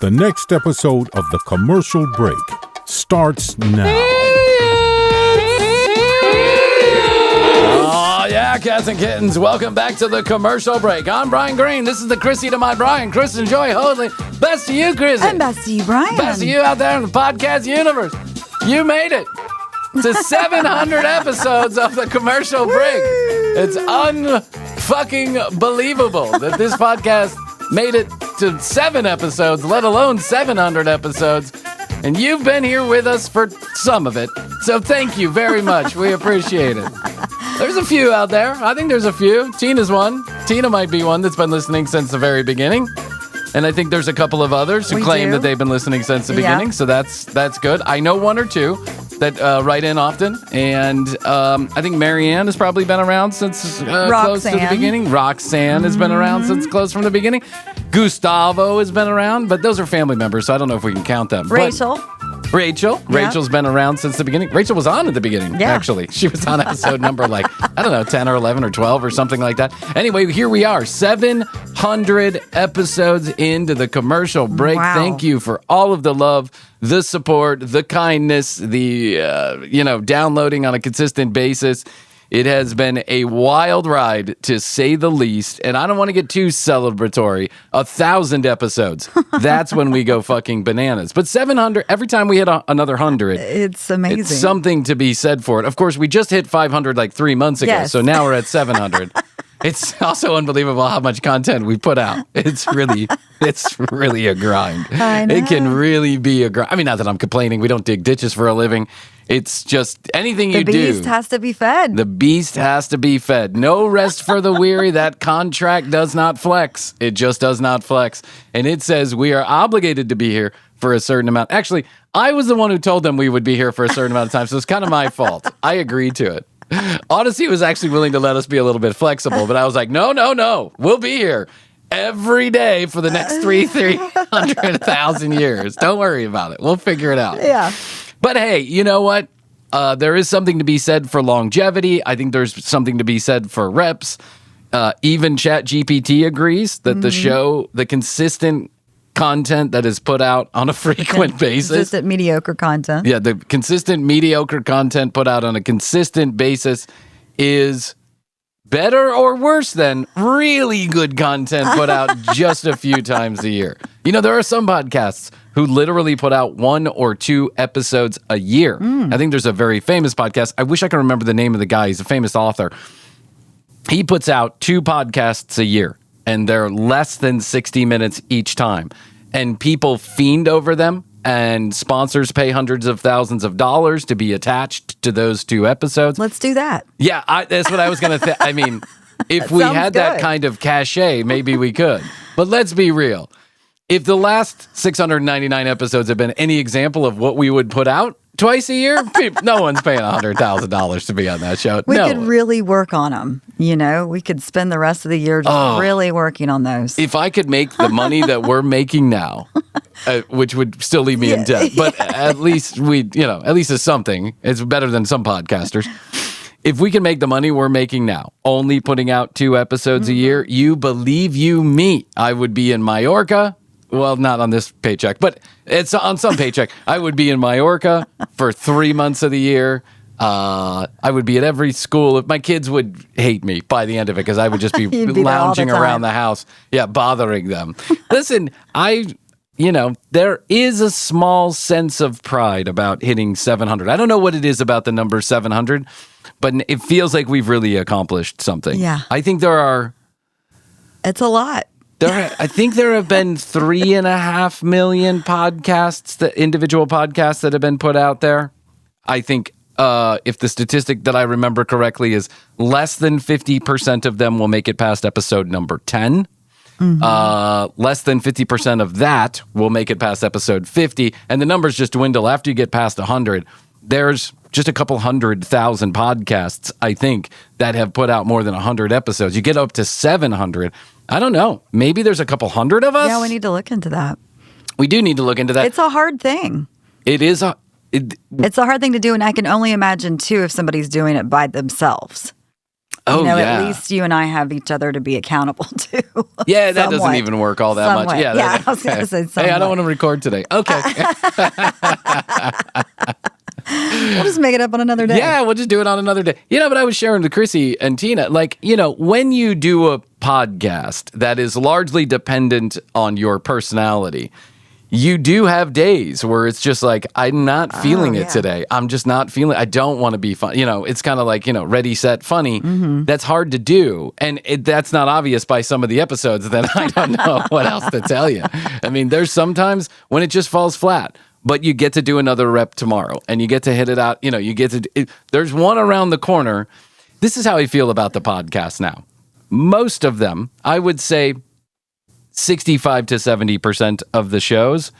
The next episode of The Commercial Break starts now. Oh, yeah, cats and kittens. Welcome back to The Commercial Break. I'm Bryan Green. This is the Krissy to my Bryan. Chris and Joy Hoadley. Best to you, Krissy. And best to you, Bryan. Best to you out there in the podcast universe. You made it to 700 episodes of The Commercial Break. It's unfucking believable that this podcast made it to 7 episodes, let alone 700 episodes. And you've been here with us for some of it. So thank you very much. We appreciate it. There's a few out there. I think there's a few. Tina's one. Tina might be one that's been listening since the very beginning. And I think there's a couple of others who claim that they've been listening since the beginning. So that's good. I know one or two that write in often. And I think Marianne has probably been around since close to the beginning. Roxanne has been around since close from the beginning. Gustavo has been around, but those are family members, so I don't know if we can count them. Rachel. Rachel's been around since the beginning. Rachel was on at the beginning, actually. She was on episode number 10 or 11 or 12 or something like that. Anyway, here we are, 700 episodes into The Commercial Break. Wow. Thank you for all of the love, the support, the kindness, the, downloading on a consistent basis. It has been a wild ride, to say the least, and I don't want to get too celebratory. 1,000 episodes. That's when we go fucking bananas. But 700, every time we hit another 100, it's amazing. It's something to be said for it. Of course, we just hit 500 3 months ago, so now we're at 700. It's also unbelievable how much content we put out. It's really a grind. I know. It can really be a grind. I mean, not that I'm complaining. We don't dig ditches for a living. It's just anything you do. The beast has to be fed. The beast has to be fed. No rest for the weary. That contract does not flex. It just does not flex. And it says we are obligated to be here for a certain amount. Actually, I was the one who told them we would be here for a certain amount of time, so it's kind of my fault. I agreed to it. Odyssey was actually willing to let us be a little bit flexible, but I was like, no. We'll be here every day for the next 300,000 years. Don't worry about it. We'll figure it out. Yeah. But hey, you know what? There is something to be said for longevity. I think there's something to be said for reps. Even ChatGPT agrees that the show, the consistent content that is put out on a frequent basis. Consistent mediocre content. Yeah, the consistent mediocre content put out on a consistent basis is better or worse than really good content put out just a few times a year. You know, there are some podcasts who literally put out 1 or 2 episodes a year. I think there's a very famous podcast. I wish I could remember the name of the guy. He's a famous author. He puts out 2 podcasts a year, and they're less than 60 minutes each time. And people fiend over them, and sponsors pay hundreds of thousands of dollars to be attached to those 2 episodes. Let's do that. Yeah, that's what I was going to think. I mean, if we had that kind of cachet, maybe we could. But let's be real. If the last 699 episodes have been any example of what we would put out twice a year, no one's paying $100,000 to be on that show. We could really work on them. You know, we could spend the rest of the year just really working on those. If I could make the money that we're making now, which would still leave me in debt, but at least at least it's something. It's better than some podcasters. If we can make the money we're making now, only putting out 2 episodes a year, you believe you me, I would be in Mallorca. Well, not on this paycheck, but it's on some paycheck. I would be in Mallorca for 3 months of the year. I would be at every school. If my kids would hate me by the end of it, because I would just be lounging around the house, bothering them. Listen, there is a small sense of pride about hitting 700. I don't know what it is about the number 700, but it feels like we've really accomplished something. Yeah. I think it's a lot. I think there have been 3.5 million individual podcasts that have been put out there. I think if the statistic that I remember correctly is less than 50% of them will make it past episode number 10. Less than 50% of that will make it past episode 50. And the numbers just dwindle after you get past 100. There's just a couple 100,000 podcasts, I think, that have put out more than 100 episodes. You get up to 700. I don't know. Maybe there's a couple hundred of us. Yeah, we need to look into that. We do need to look into that. It's a hard thing. It is. It's a hard thing to do, and I can only imagine, too, if somebody's doing it by themselves. Oh, At least you and I have each other to be accountable to. Yeah, that doesn't even work all that much. Yeah, I was going to say somewhat. Hey, I don't want to record today. Okay. We'll just make it up on another day. Yeah, we'll just do it on another day. But I was sharing with Krissy and Tina, when you do a podcast that is largely dependent on your personality, you do have days where it's just like, I'm not feeling it today. I'm just not feeling I don't want to be fun. It's kind of like, ready, set, funny. Mm-hmm. That's hard to do. And that's not obvious by some of the episodes. Then I don't know what else to tell you. I mean, there's sometimes when it just falls flat. But you get to do another rep tomorrow, and you get to hit it out. You get to. There's one around the corner. This is how I feel about the podcast now. Most of them, I would say 65 to 70% of the shows,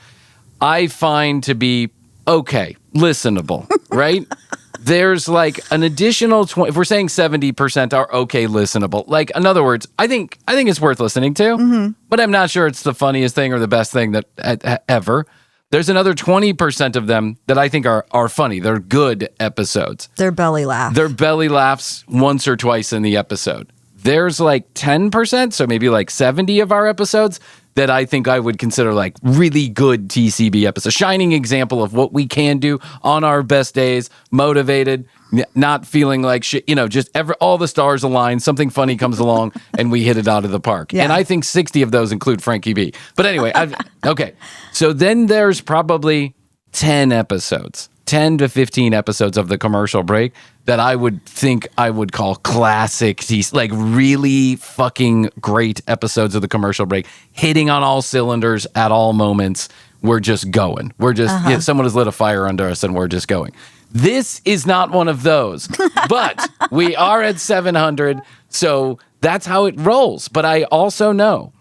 I find to be okay, listenable, right? There's like an additional 20. If we're saying 70% are okay, listenable. Like, in other words, I think it's worth listening to, but I'm not sure it's the funniest thing or the best thing that ever. There's another 20% of them that I think are funny. They're good episodes. They're belly laughs. They're belly laughs once or twice in the episode. There's like 10%, so maybe like 70 of our episodes that I think I would consider like really good TCB episodes. Shining example of what we can do on our best days, motivated, not feeling like shit, just all the stars align, something funny comes along, and we hit it out of the park. Yeah. And I think 60 of those include Frankie B. But anyway, okay. So then there's probably 10 to 15 episodes of the commercial break that I would think I would call classic, like really fucking great episodes of the commercial break, hitting on all cylinders at all moments. We're just going. We're just, someone has lit a fire under us and we're just going. This is not one of those, but we are at 700, so that's how it rolls. But I also know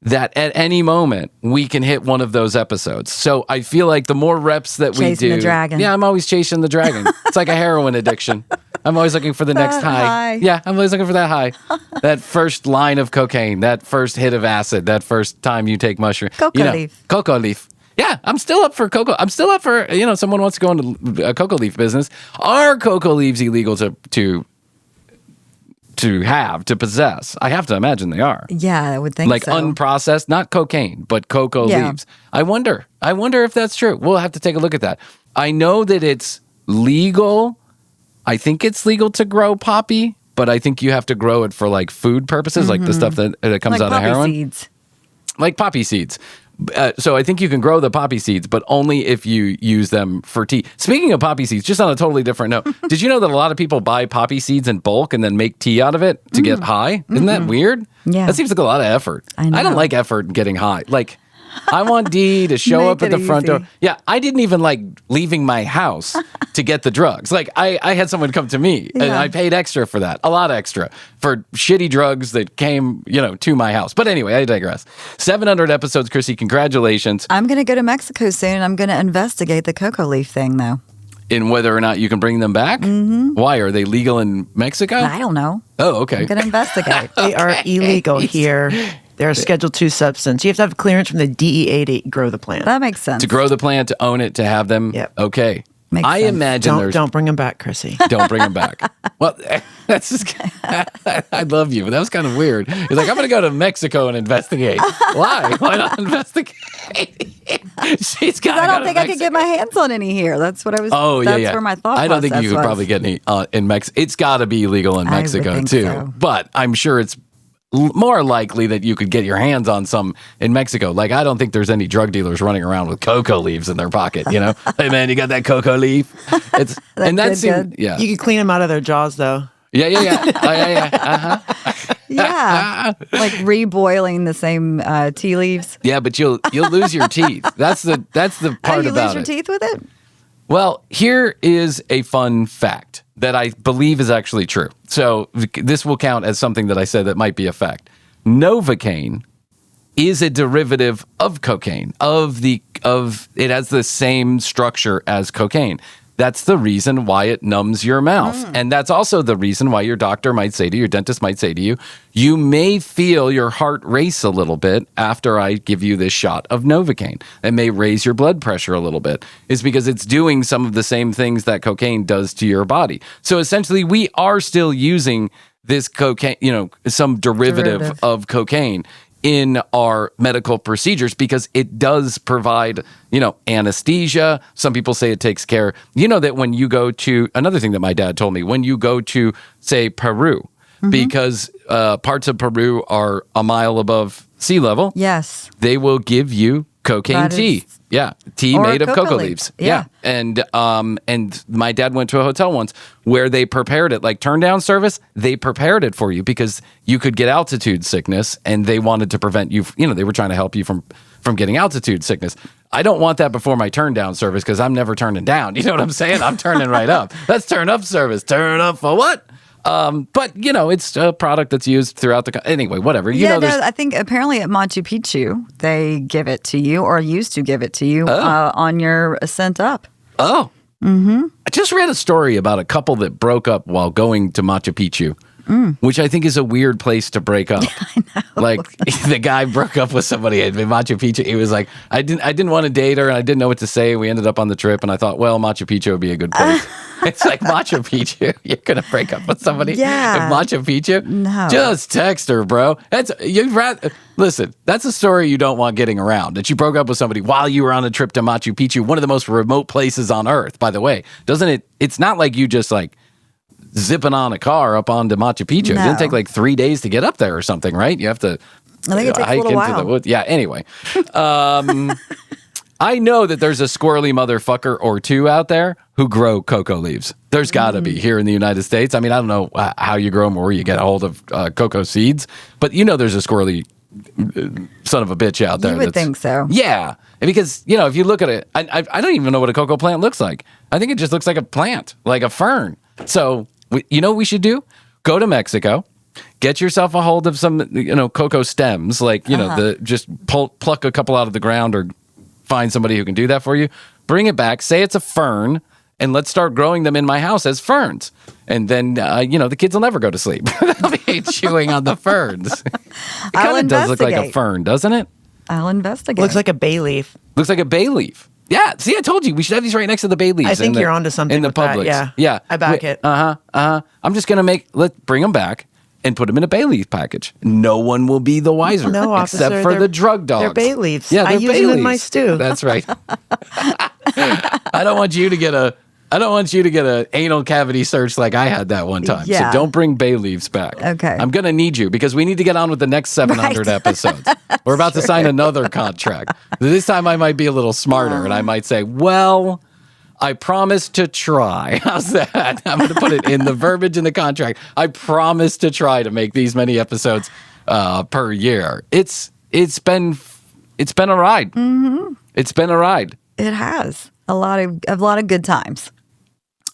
that at any moment we can hit one of those episodes. So I feel like the more reps that we do, chasing the dragon. Yeah, I'm always chasing the dragon. It's like a heroin addiction. I'm always looking for the next high. Yeah, I'm always looking for that high. That first line of cocaine, that first hit of acid, that first time you take mushroom. Coca leaf. Yeah, I'm still up for cocoa. I'm still up for, someone wants to go into a cocoa leaf business. Are cocoa leaves illegal to possess? I have to imagine they are. Yeah, I would think so. Like unprocessed, not cocaine, but cocoa leaves. I wonder if that's true. We'll have to take a look at that. I know that it's legal. I think it's legal to grow poppy, but I think you have to grow it for like food purposes, like the stuff that comes out of heroin. Seeds. Like poppy seeds. So I think you can grow the poppy seeds, but only if you use them for tea. Speaking of poppy seeds, just on a totally different note, did you know that a lot of people buy poppy seeds in bulk and then make tea out of it to get high? Isn't that weird? Yeah. That seems like a lot of effort. I know. I don't like effort in getting high. Like, I want Dee to show up at the front door. Yeah, I didn't even like leaving my house to get the drugs. Like, I had someone come to me, and I paid extra for that. A lot extra for shitty drugs that came, to my house. But anyway, I digress. 700 episodes, Krissy. Congratulations. I'm going to go to Mexico soon, and I'm going to investigate the cocoa leaf thing, though. In whether or not you can bring them back? Mm-hmm. Why? Are they legal in Mexico? I don't know. Oh, okay. I'm going to investigate. They are illegal here. They're a Schedule II substance. You have to have clearance from the DEA to grow the plant. That makes sense. To grow the plant, to own it, to have them? Yep. Okay. Makes I sense. imagine Don't bring them back, Krissy. Don't bring them back. Well, that's just, I love you, but that was kind of weird. He's like, I'm going to go to Mexico and investigate. Why? Why not investigate? She's got. I don't think I could get my hands on any here. That's what I was. Oh, yeah, That's where my thought. I don't think you could probably get any in Mexico. It's got to be illegal in Mexico too. So. But I'm sure it's more likely that you could get your hands on some in Mexico. Like, I don't think there's any drug dealers running around with cocoa leaves in their pocket, Hey, man, you got that cocoa leaf? It's and that seems, yeah. You can clean them out of their jaws, though. Yeah. Oh, yeah. Uh-huh. Yeah, like reboiling the same tea leaves. Yeah, but you'll lose your teeth. That's the part you about lose your teeth with it? Well, here is a fun fact that I believe is actually true. So this will count as something that I said that might be a fact. Novocaine is a derivative of cocaine. It has the same structure as cocaine. that's the reason why it numbs your mouth. And that's also the reason why your doctor might say to you, your dentist might say to you, you may feel your heart race a little bit after I give you this shot of Novocaine. It may raise your blood pressure a little bit. It's because it's doing some of the same things that cocaine does to your body. So essentially, we are still using this cocaine, some derivative of cocaine in our medical procedures because it does provide, anesthesia. Some people say it takes care. That when you go to, another thing that my dad told me, when you go to, say, Peru, because parts of Peru are a mile above sea level. Yes. They will give you cocaine tea. Yeah. Tea made of coca leaves. Yeah. And my dad went to a hotel once where they prepared it, like turn down service. They prepared it for you because you could get altitude sickness and they wanted to prevent you. They were trying to help you from getting altitude sickness. I don't want that before my turn down service because I'm never turning down. You know what I'm saying? I'm turning right up. That's turn up service. Turn up for what? But it's a product that's used throughout anyway, whatever. I think apparently at Machu Picchu, they give it to you or used to give it to you on your ascent up. Oh. I just read a story about a couple that broke up while going to Machu Picchu. Which I think is a weird place to break up. I know. Like the guy broke up with somebody at Machu Picchu. He was like, I didn't want to date her and I didn't know what to say. We ended up on the trip and I thought, well, Machu Picchu would be a good place. It's like Machu Picchu. You're gonna break up with somebody in Machu Picchu? No. Just text her, bro. Listen, that's a story you don't want getting around. That you broke up with somebody while you were on a trip to Machu Picchu, one of the most remote places on earth, by the way. Doesn't it? It's not like you just like zipping on a car up onto Machu Picchu. No. It didn't take like 3 days to get up there or something, right? You have to I think it takes hike a little into while. the woods. Yeah, anyway. I know that there's a squirrely motherfucker or two out there who grow cocoa leaves. There's got to be here in the United States. I mean, I don't know how you grow them or where you get a hold of cocoa seeds, but there's a squirrely son of a bitch out there. You would think so. Yeah, because, if you look at it, I don't even know what a cocoa plant looks like. I think it just looks like a plant, like a fern. So, what we should do? Go to Mexico, get yourself a hold of some, cocoa stems, like, just pluck a couple out of the ground or find somebody who can do that for you. Bring it back, say it's a fern, and let's start growing them in my house as ferns. And then, the kids will never go to sleep. They'll be chewing on the ferns. It kind of does look like a fern, doesn't it? I'll investigate. Looks like a bay leaf. Looks like a bay leaf. Yeah, see, I told you we should have these right next to the bay leaves. I think you're onto something in the with that, Publix. yeah. I back it. I'm just gonna bring them back and put them in a bay leaf package. No one will be the wiser, No, officer, except for the drug dogs. They're bay leaves. Yeah, I they're use bay them in leaves. my stew. That's right. I don't want you to get a anal cavity search like I had that one time. Yeah. So don't bring bay leaves back. Okay. I'm gonna need you because we need to get on with the next 700 episodes. We're about to sign another contract. This time I might be a little smarter and I might say, well, I promise to try. How's that? I'm going to put it in the verbiage in the contract. I promise to try to make these many episodes per year. It's been a ride. Mm-hmm. It's been a ride. It has a lot of good times.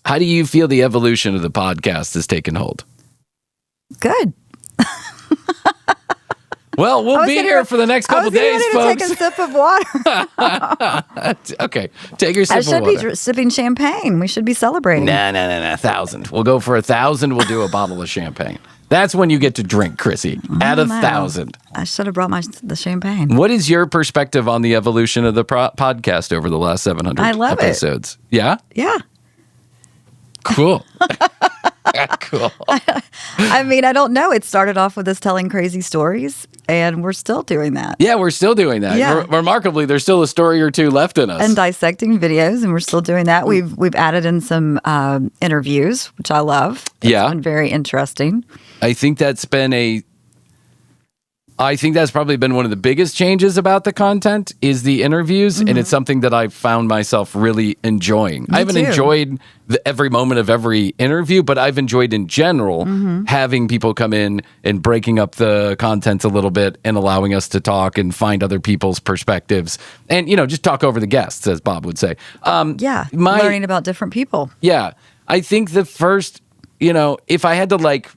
How do you feel the evolution of the podcast has taken hold? Good. Well, we'll be here for the next couple days, folks. Take a sip of water. Okay, take your sip of water. I should be sipping champagne. We should be celebrating. Nah, 1,000. We'll go for 1,000. We'll do a bottle of champagne. That's when you get to drink, Krissy. At 1,000. I should have brought the champagne. What is your perspective on the evolution of the podcast over the last 700 I love episodes? Yeah? Yeah. Cool. Cool. I mean, I don't know. It started off with us telling crazy stories, and we're still doing that. Yeah, we're still doing that. Yeah. Remarkably, there's still a story or two left in us. And dissecting videos, and we're still doing that. We've added in some interviews, which I love. It's been very interesting. I think that's probably been one of the biggest changes about the content is the interviews, and it's something that I've found myself really enjoying. I haven't enjoyed every moment of every interview, but I've enjoyed in general having people come in and breaking up the content a little bit and allowing us to talk and find other people's perspectives and, just talk over the guests, as Bob would say. Learning about different people. Yeah. I think the first, if I had to let's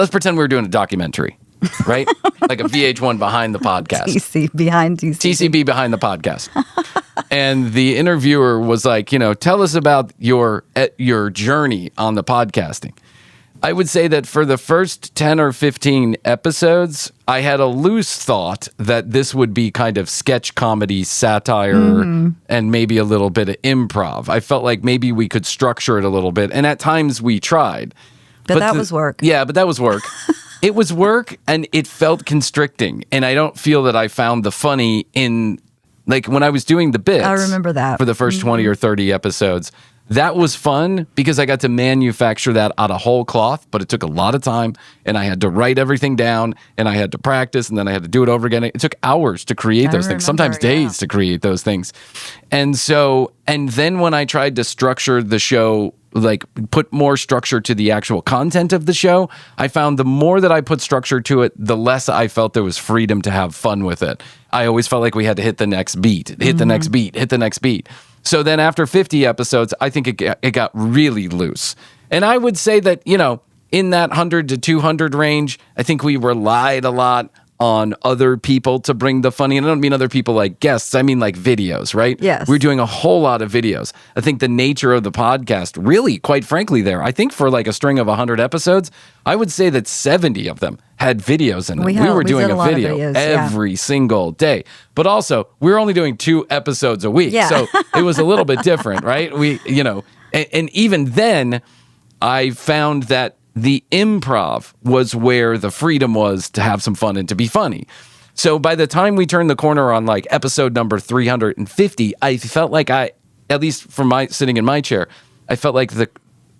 pretend we were doing a documentary. Right? Like a VH1 behind the podcast. TCB behind TCB. TCB behind the podcast. And the interviewer was like, tell us about your journey on the podcasting. I would say that for the first 10 or 15 episodes, I had a loose thought that this would be kind of sketch comedy, satire, and maybe a little bit of improv. I felt like maybe we could structure it a little bit. And at times we tried. But that was work. Yeah, but that was work. It was work, and it felt constricting. And I don't feel that I found the funny in, like, when I was doing the bits. I remember that. For the first 20 or 30 episodes. That was fun because I got to manufacture that out of whole cloth, but it took a lot of time, and I had to write everything down, and I had to practice, and then I had to do it over again. It took hours to create those things, sometimes days to create those things. And then when I tried to structure the show, like put more structure to the actual content of the show, I found the more that I put structure to it, the less I felt there was freedom to have fun with it. I always felt like we had to hit the next beat, hit the next beat. So then after 50 episodes, I think it got really loose. And I would say that, in that 100 to 200 range, I think we relied a lot on other people to bring the funny. And I don't mean other people like guests. I mean like videos, right? Yes. We're doing a whole lot of videos. I think the nature of the podcast really, quite frankly, I think for like a string of 100 episodes, I would say that 70 of them had videos in them. We were doing a video every single day. But also, we were only doing 2 episodes a week. Yeah. So it was a little bit different, right? And even then, I found that the improv was where the freedom was to have some fun and to be funny. So by the time we turned the corner on like episode number 350, I felt like at least from sitting in my chair, I felt like the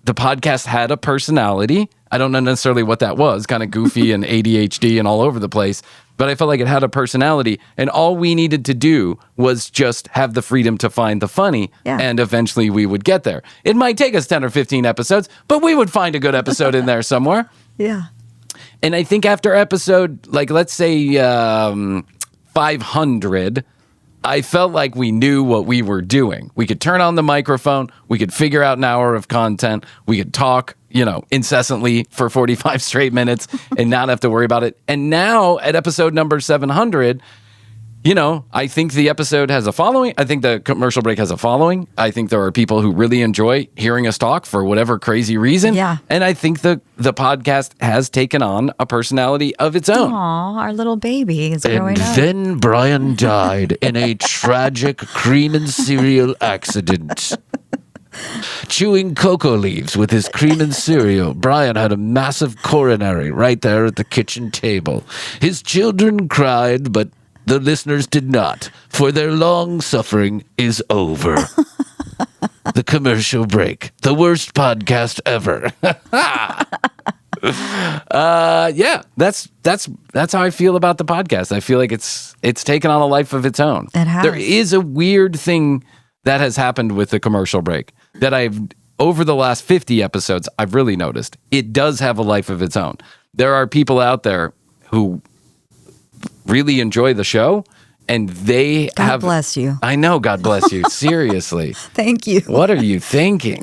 podcast had a personality. I don't know necessarily what that was, kind of goofy and ADHD and all over the place, but I felt like it had a personality, and all we needed to do was just have the freedom to find the funny, and eventually we would get there. It might take us 10 or 15 episodes, but we would find a good episode in there somewhere. Yeah. And I think after episode, like, let's say 500, I felt like we knew what we were doing. We could turn on the microphone. We could figure out an hour of content. We could talk, incessantly for 45 straight minutes and not have to worry about it. And now at episode number 700, I think the episode has a following. I think the commercial break has a following. I think there are people who really enjoy hearing us talk for whatever crazy reason. Yeah. And I think the podcast has taken on a personality of its own. Aw, our little baby is growing up. Then Bryan died in a tragic cream and cereal accident. Chewing cocoa leaves with his cream and cereal, Bryan had a massive coronary right there at the kitchen table. His children cried, but the listeners did not, for their long suffering is over. The commercial break, the worst podcast ever. That's how I feel about the podcast. I feel like it's taken on a life of its own. It has. There is a weird thing that has happened with the commercial break that over the last 50 episodes, I've really noticed. It does have a life of its own. There are people out there who really enjoy the show, and they God bless you. I know, God bless you. Seriously. Thank you. What are you thinking?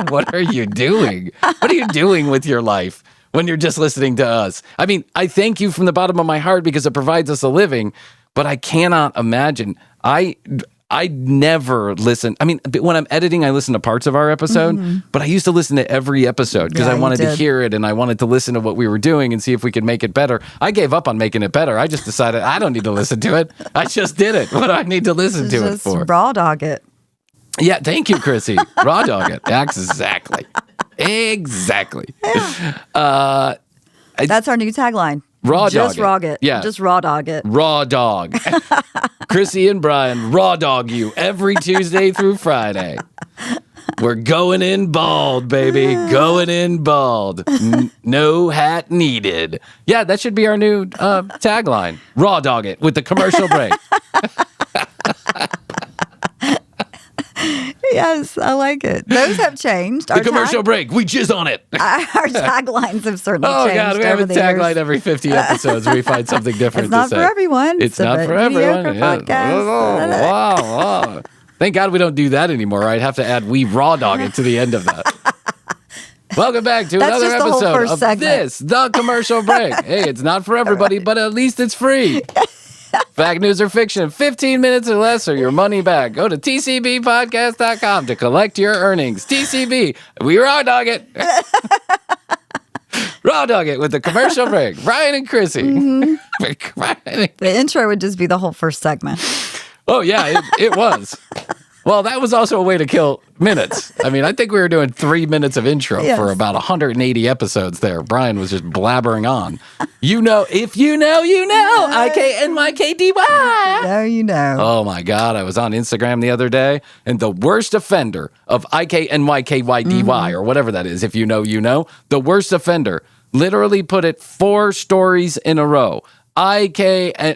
What are you doing? What are you doing with your life when you're just listening to us? I mean, I thank you from the bottom of my heart because it provides us a living, but I cannot imagine. I never listen. I mean, when I'm editing, I listen to parts of our episode, but I used to listen to every episode because I wanted to hear it and I wanted to listen to what we were doing and see if we could make it better. I gave up on making it better. I just decided I don't need to listen to it. I just did it. What do I need to listen to it for? Raw dog it. Yeah, thank you, Krissy. Raw dog it. Exactly. Exactly. That's our new tagline. Raw dog Just it. raw it. Yeah. Just raw dog it. Raw dog. Krissy and Bryan raw dog you every Tuesday through Friday. We're going in bald, baby. Going in bald. No hat needed. Yeah, that should be our new tagline. Raw dog it with the commercial break. Yes, I like it. Those have changed. The commercial break. We jizz on it. Our taglines have certainly changed. Oh, God. We have a tagline every 50 episodes. We find something different It's not to say. for everyone. It's not for everyone. Mediocre Yeah. podcast. Wow. Thank God we don't do that anymore. I'd have to add we raw dog it to the end of that. Welcome back to That's another just the whole episode first of segment. this, the commercial break. Hey, it's not for everybody, but at least it's free. Fact, news, or fiction, 15 minutes or less, or your money back. Go to tcbpodcast.com to collect your earnings. TCB, we raw dog it. Raw dog it with the commercial break. Bryan and Krissy. The intro would just be the whole first segment. Oh, yeah, it was. Well, that was also a way to kill minutes. I mean, I think we were doing 3 minutes of intro for about 180 episodes there. Bryan was just blabbering on. You know, if you know, you know. IKNYKDY. No, you know. Oh, my God. I was on Instagram the other day, and the worst offender of IKNYKYDY, or whatever that is, if you know, you know, the worst offender literally put it 4 stories in a row.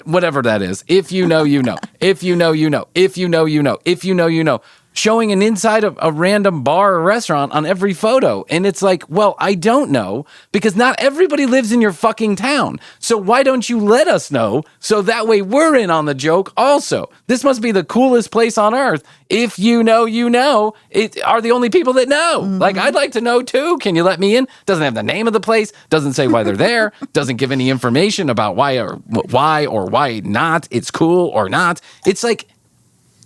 whatever that is. If you know, you know. If you know, you know. If you know, you know. If you know, you know. Showing an inside of a random bar or restaurant on every photo. And it's like, well, I don't know because not everybody lives in your fucking town. So why don't you let us know so that way we're in on the joke also? This must be the coolest place on earth. If you know, you know, it are the only people that know. Mm-hmm. Like, I'd like to know too. Can you let me in? Doesn't have the name of the place. Doesn't say why they're there. Doesn't give any information about why or why not. It's cool or not. It's like,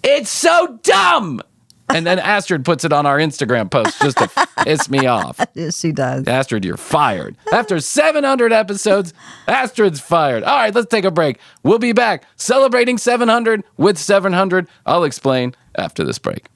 it's so dumb. And then Astrid puts it on our Instagram post just to piss me off. Yes, she does. Astrid, you're fired. After 700 episodes, Astrid's fired. All right, let's take a break. We'll be back celebrating 700 with 700. I'll explain after this break.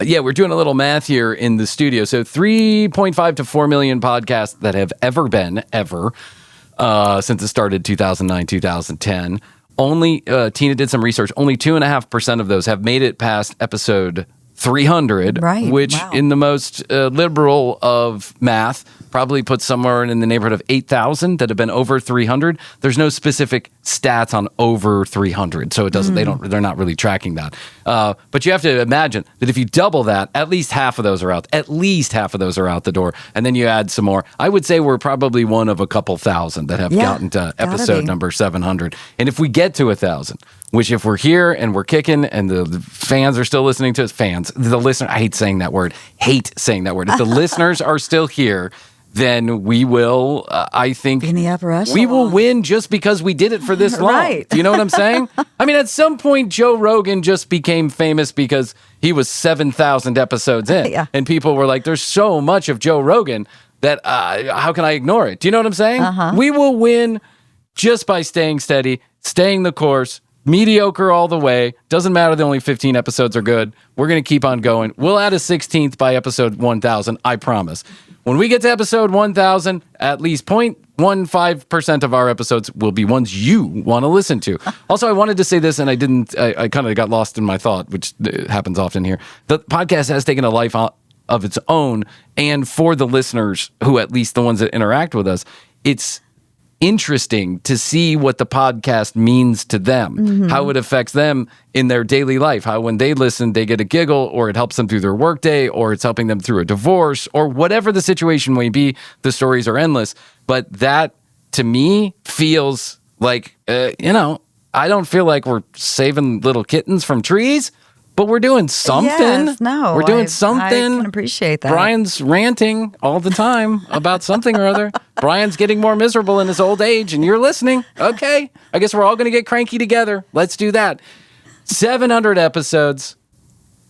Yeah, we're doing a little math here in the studio. So 3.5 to 4 million podcasts that have ever been, since it started 2009, 2010. Only, Tina did some research, only 2.5% of those have made it past episode 300, right, which wow. in the most liberal of math probably puts somewhere in the neighborhood of 8,000 that have been over 300. There's no specific stats on over 300, so it doesn't. They're not really tracking that. But you have to imagine that if you double that, at least half of those are out. At least half of those are out the door, and then you add some more. I would say we're probably one of a couple thousand that have gotten to episode number 700. And if we get to 1,000. Which if we're here and we're kicking and the fans are still listening to us, the listener, I hate saying that word. If the listeners are still here, then we will, I think, in the upper echelon. We will win just because we did it for this long. Right. Do you know what I'm saying? I mean, at some point, Joe Rogan just became famous because he was 7,000 episodes in. Yeah. And people were like, there's so much of Joe Rogan that how can I ignore it? Do you know what I'm saying? Uh-huh. We will win just by staying steady, staying the course. Mediocre all the way. Doesn't matter. The only 15 episodes are good. We're going to keep on going. We'll add a 16th by episode 1,000. I promise. When we get to episode 1,000, at least 0.15% of our episodes will be ones you want to listen to. Also, I wanted to say this, and I didn't. I kind of got lost in my thought, which happens often here. The podcast has taken a life of its own, and for the listeners who, at least the ones that interact with us, it's interesting to see what the podcast means to them, how it affects them in their daily life, how when they listen, they get a giggle, or it helps them through their workday, or it's helping them through a divorce, or whatever the situation may be. The stories are endless. But that, to me, feels like, I don't feel like we're saving little kittens from trees, but we're doing something. Yes, no, we're doing something. I can appreciate that. Bryan's ranting all the time about something or other. Bryan's getting more miserable in his old age, and you're listening. Okay. I guess we're all going to get cranky together. Let's do that. 700 episodes.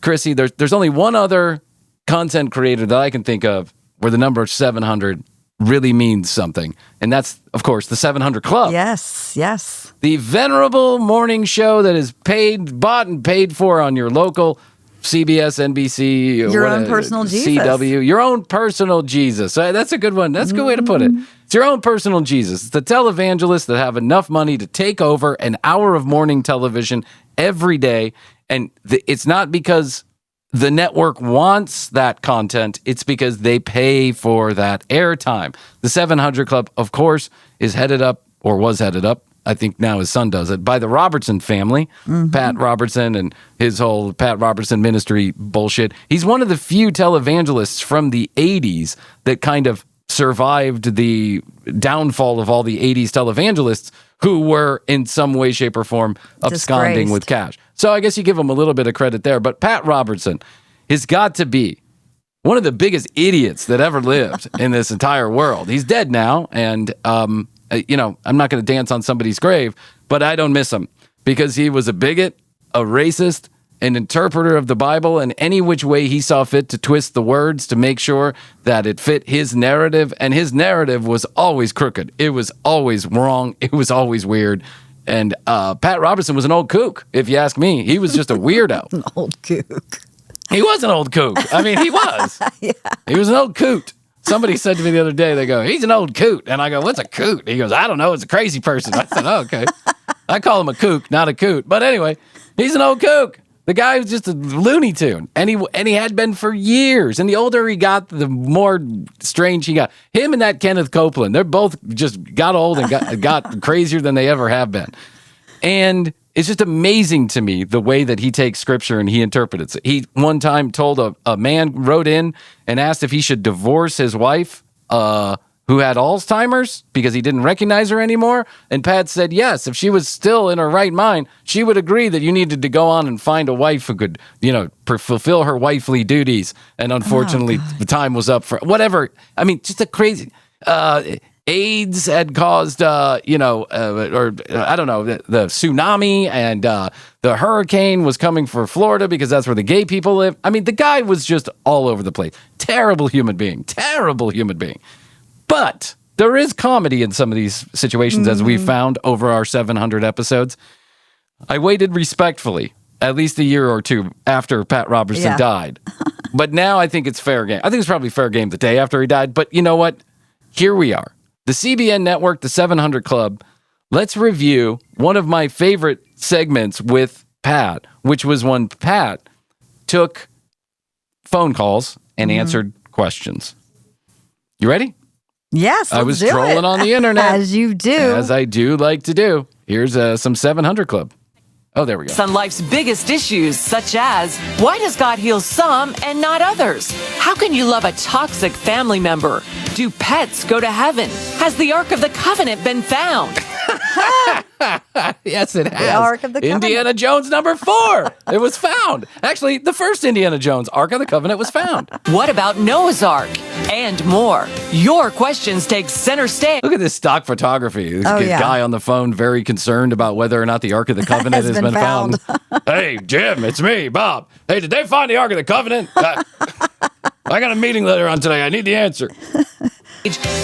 Krissy, there's only one other content creator that I can think of where the number 700 really means something. And that's, of course, the 700 Club. Yes. The venerable morning show that is bought and paid for on your local CBS, NBC, your own personal Jesus. CW, your own personal Jesus. That's a good one. That's a good way to put it. It's your own personal Jesus. It's the televangelists that have enough money to take over an hour of morning television every day. And it's not because the network wants that content. It's because they pay for that airtime. The 700 Club, of course, is headed up, or was headed up, I think now his son does it, by the Robertson family, Pat Robertson and his whole Pat Robertson ministry bullshit. He's one of the few televangelists from the 80s that kind of survived the downfall of all the 80s televangelists who were in some way, shape, or form absconding with cash. So I guess you give him a little bit of credit there. But Pat Robertson has got to be one of the biggest idiots that ever lived in this entire world. He's dead now, and I'm not going to dance on somebody's grave, but I don't miss him. because he was a bigot, a racist, an interpreter of the Bible in any which way he saw fit to twist the words to make sure that it fit his narrative. And his narrative was always crooked. It was always wrong. It was always weird. And Pat Robertson was an old kook, if you ask me. He was just a weirdo. An old kook. He was an old kook. I mean, he was. Yeah. He was an old coot. Somebody said to me the other day, they go, he's an old coot. And I go, what's a coot? He goes, I don't know. It's a crazy person. I said, oh, okay. I call him a kook, not a coot. But anyway, he's an old kook. The guy was just a Looney Tune, and he had been for years. And the older he got, the more strange he got. Him and that Kenneth Copeland, they're both just got old and got crazier than they ever have been. And it's just amazing to me the way that he takes scripture and he interprets it. He one time told a man wrote in and asked if he should divorce his wife, who had Alzheimer's because he didn't recognize her anymore. And Pat said, yes, if she was still in her right mind, she would agree that you needed to go on and find a wife who could, fulfill her wifely duties. And unfortunately, the time was up for whatever. I mean, just a crazy, AIDS had caused, I don't know, the tsunami, and the hurricane was coming for Florida because that's where the gay people live. I mean, the guy was just all over the place. Terrible human being. But there is comedy in some of these situations, as we've found over our 700 episodes. I waited respectfully at least a year or two after Pat Robertson died. But now I think it's fair game. I think it's probably fair game the day after he died. But you know what? Here we are. The CBN Network, the 700 Club. Let's review one of my favorite segments with Pat, which was when Pat took phone calls and answered questions. You ready? Yes, I was trolling on the internet. As you do. As I do like to do. Here's some 700 Club. Oh, there we go. On life's biggest issues, such as, why does God heal some and not others? How can you love a toxic family member? Do pets go to heaven? Has the Ark of the Covenant been found? Yes, it has. The Ark of the Covenant. Indiana Jones number 4. It was found. Actually, the first Indiana Jones Ark of the Covenant was found. What about Noah's Ark? And more. Your questions take center stage. Look at this stock photography. This guy on the phone very concerned about whether or not the Ark of the Covenant has been found. Hey, Jim, it's me, Bob. Hey, did they find the Ark of the Covenant? I got a meeting later on today. I need the answer.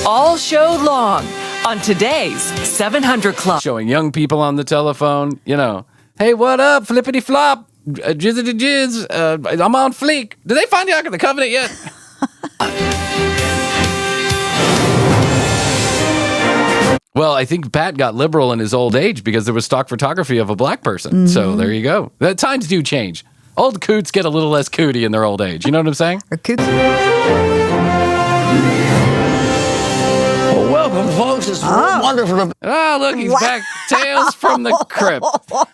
All show long on today's 700 Club. Showing young people on the telephone, hey, what up, flippity flop, jizzity jizz, I'm on fleek. Did they find the Ark of the Covenant yet? Well, I think Pat got liberal in his old age because there was stock photography of a black person. Mm-hmm. So there you go. The times do change. Old coots get a little less cootie in their old age. You know what I'm saying? Or coots. Welcome, folks. It's wonderful. Oh, look, he's back. Tales from the Crypt.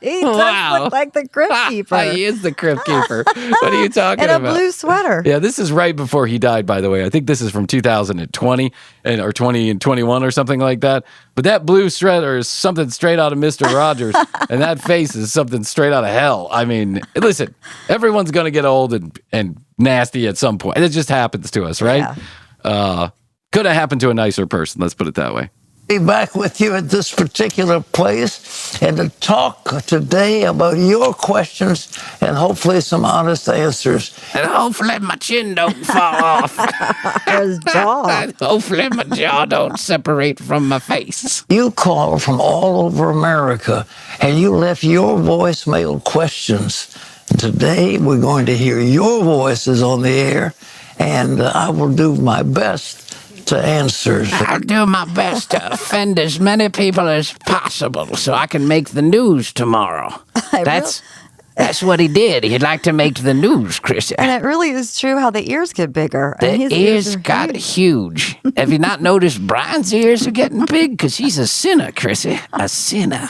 He does look like the Crypt Keeper. He is the Crypt Keeper. What are you talking about? And a blue sweater. Yeah, this is right before he died, by the way. I think this is from 2020 or 2021 or something like that. But that blue sweater is something straight out of Mr. Rogers, and that face is something straight out of hell. I mean, listen, everyone's going to get old and nasty at some point. It just happens to us, right? Yeah. Could have happened to a nicer person, let's put it that way. Be back with you at this particular place and to talk today about your questions and hopefully some honest answers. And hopefully my chin don't fall off. Or his jaw. Hopefully my jaw don't separate from my face. You called from all over America and you left your voicemail questions. Today we're going to hear your voices on the air, and I will do my best to answer. I'll do my best to offend as many people as possible so I can make the news tomorrow. That's what he did. He'd like to make the news, Krissy. And it really is true how the ears get bigger. The ears got huge. Have you not noticed Brian's ears are getting big? Because he's a sinner, Krissy. A sinner.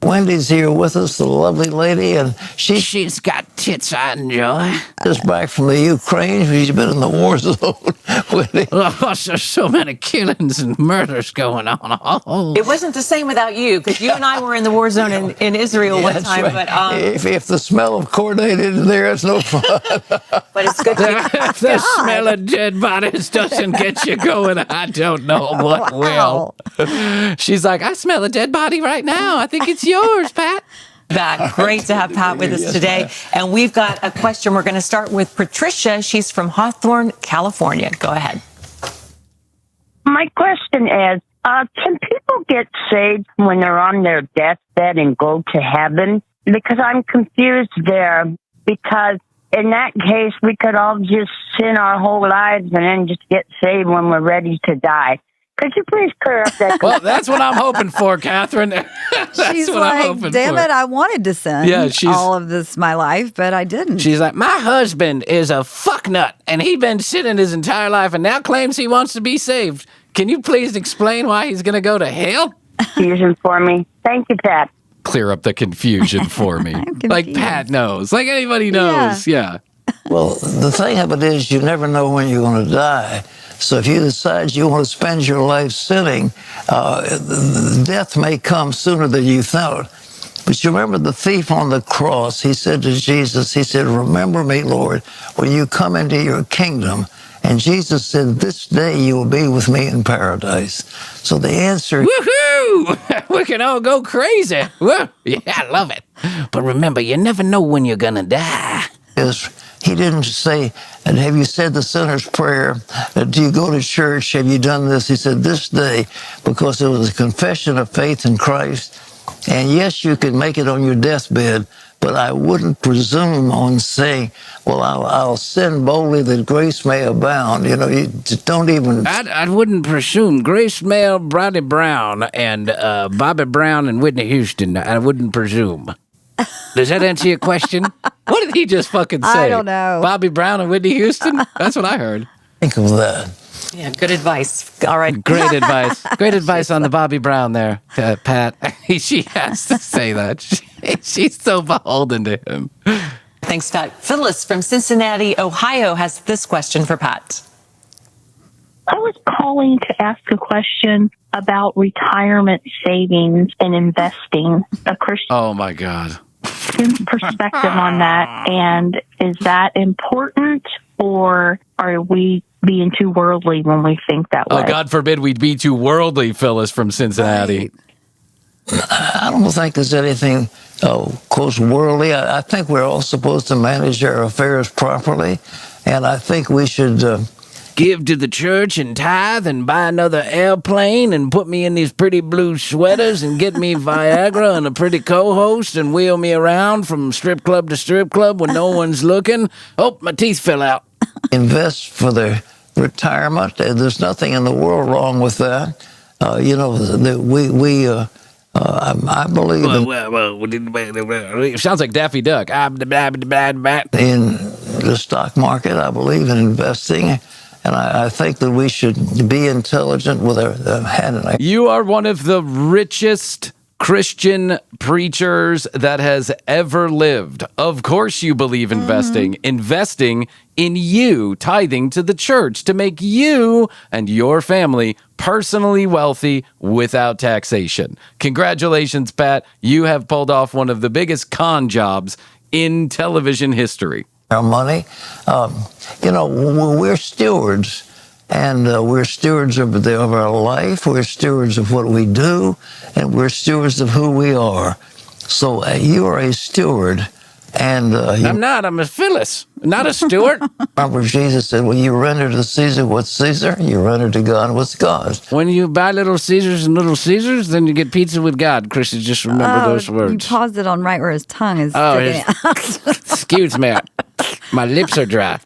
Wendy's here with us, the lovely lady, and she's got tits I enjoy. Just back from the Ukraine. She's been in the war zone. Oh, so many killings and murders going on. Oh. It wasn't the same without you, because you and I were in the war zone in Israel one time. Right. But if the smell of cornade in there, it's no fun. But it's good if the smell of dead bodies doesn't get you going, I don't know what will. She's like, I smell a dead body right now. I think it's yours, Pat. Back. Great to have Pat with us today. And we've got a question. We're going to start with Patricia. She's from Hawthorne, California. Go ahead. My question is, can people get saved when they're on their deathbed and go to heaven? Because I'm confused there, because in that case, we could all just sin our whole lives and then just get saved when we're ready to die. Could you please clear up that? Well, that's what I'm hoping for, Catherine. She's like, damn it, I wanted to sin all of this my life, but I didn't. She's like, my husband is a fucknut, and he's been sinning his entire life and now claims he wants to be saved. Can you please explain why he's going to go to hell? Confusion for me. Thank you, Pat. Clear up the confusion for me. Like Pat knows. Like anybody knows. Yeah. Well, the thing of it is, you never know when you're going to die. So if you decide you want to spend your life sinning, death may come sooner than you thought. But you remember the thief on the cross, he said to Jesus, he said, remember me, Lord, when you come into your kingdom. And Jesus said, this day you will be with me in paradise. So the answer... Woohoo! We can all go crazy. Woo! Yeah, I love it. But remember, you never know when you're going to die. He didn't say, and have you said the sinner's prayer? Do you go to church? Have you done this? He said, this day, because it was a confession of faith in Christ. And yes, you can make it on your deathbed, but I wouldn't presume on saying, well, I'll sin boldly that grace may abound. You know, you don't even... I wouldn't presume. Grace Mel, Bobby Brown, and Bobby Brown and Whitney Houston, I wouldn't presume. Does that answer your question? What did he just fucking say? I don't know. Bobby Brown and Whitney Houston? That's what I heard. Think of that. Yeah, good advice. All right. Great advice. Great advice on the Bobby Brown there, Pat. She has to say that. She's so beholden to him. Thanks, Pat. Phyllis from Cincinnati, Ohio, has this question for Pat. I was calling to ask a question about retirement savings and investing. A Christian Oh, my God. perspective on that. And is that important, or are we being too worldly when we think that way? Oh, God forbid we'd be too worldly, Phyllis from Cincinnati. I don't think there's anything, of course, worldly. I think we're all supposed to manage our affairs properly, and I think we should... give to the church and tithe and buy another airplane and put me in these pretty blue sweaters and get me Viagra and a pretty co-host and wheel me around from strip club to strip club when no one's looking. Oh, my teeth fell out. Invest for their retirement. There's nothing in the world wrong with that. You know, I believe it sounds like Daffy Duck. in the stock market. I believe in investing. And I think that we should be intelligent with our hand. You are one of the richest Christian preachers that has ever lived. Of course you believe investing in you, tithing to the church to make you and your family personally wealthy without taxation. Congratulations, Pat. You have pulled off one of the biggest con jobs in television history. Our money, you know, we're stewards, and we're stewards of our life. We're stewards of what we do, and we're stewards of who we are. So you are a steward, and I'm not. I'm a Phyllis, not a steward. Remember, Jesus said, "Well, you render to Caesar what's Caesar. You render to God what's God's." When you buy Little Caesars and Little Caesars, then you get pizza with God. Chrissy, just remember those words. You paused it on right where his tongue is sticking out. Excuse me. My lips are dry.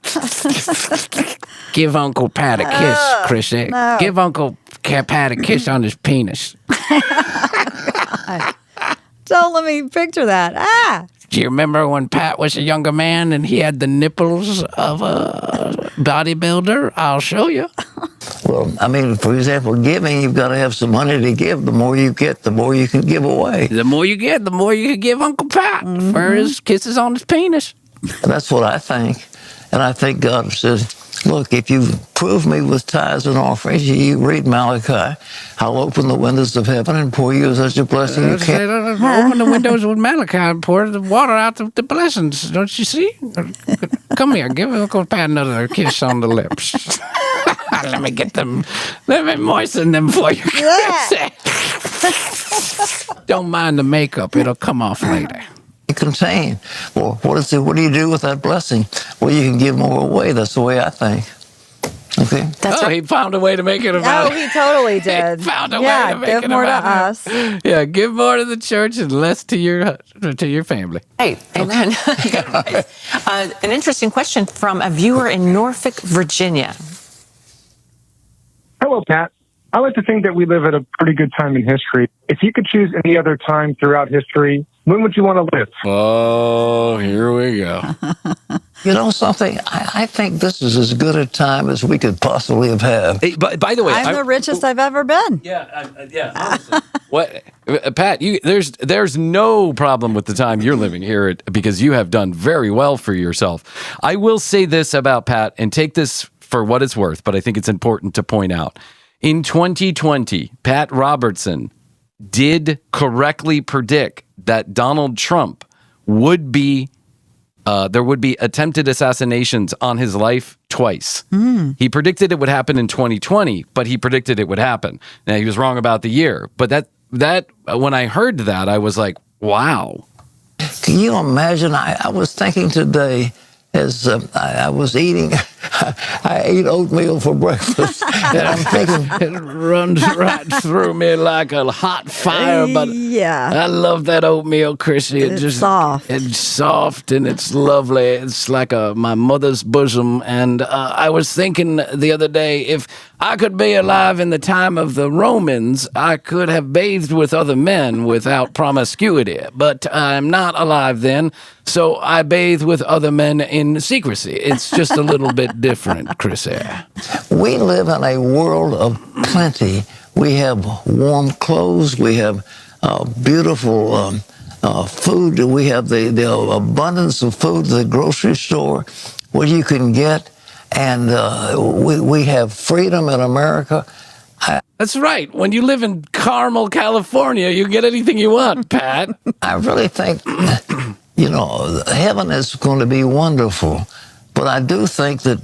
Give Uncle Pat a kiss, Chrissy. No. Give Uncle Pat a kiss on his penis. Don't let me picture that. Do you remember when Pat was a younger man and he had the nipples of a bodybuilder? I'll show you. Well, I mean, for example, giving, you've got to have some money to give. The more you get, the more you can give away. The more you get, the more you can give Uncle Pat for his kisses on his penis. And that's what I think. And I think God says, look, if you prove me with tithes and offerings, you read Malachi, I'll open the windows of heaven and pour you such a blessing you can't. Open the windows with Malachi and pour the water out the blessings. Don't you see? Come here, give Uncle Pat another kiss on the lips. Let me get them. Let me moisten them for you. Don't mind the makeup. It'll come off later. contain? Well, what do you do with that blessing? Well, you can give more away. That's the way I think. Okay. That's right. He found a way to make it about. Oh, he totally did. He found a way to make it give more to about us. Yeah, give more to the church and less to your family. Hey, amen. An interesting question from a viewer in Norfolk, Virginia. Hello, Pat. I like to think that we live at a pretty good time in history. If you could choose any other time throughout history, when would you want to live? Oh, here we go. You know something? I think this is as good a time as we could possibly have had. Hey, by the way, I'm the richest I've ever been. Yeah. What, Pat? There's no problem with the time you're living here because you have done very well for yourself. I will say this about Pat, and take this for what it's worth, but I think it's important to point out. In 2020, Pat Robertson did correctly predict that Donald Trump would be, there would be attempted assassinations on his life twice. He predicted it would happen in 2020, but he predicted it would happen. Now, he was wrong about the year, but that when I heard that, I was like, wow. Can you imagine? I was thinking today, as I was eating, I ate oatmeal for breakfast, and I'm thinking, It runs right through me like a hot fire, but Yeah. I love that oatmeal, Krissy. It's soft. It's soft and it's lovely. It's like my mother's bosom. And I was thinking the other day, if I could be alive in the time of the Romans, I could have bathed with other men without promiscuity. But I'm not alive then, so I bathe with other men in secrecy. It's just a little bit different, Krissy. we live in a world of plenty. We have warm clothes. We have beautiful food. We have the abundance of food at the grocery store where you can get. And we have freedom in America. That's right. When you live in Carmel, California, you get anything you want, Pat. I really think, heaven is going to be wonderful. But I do think that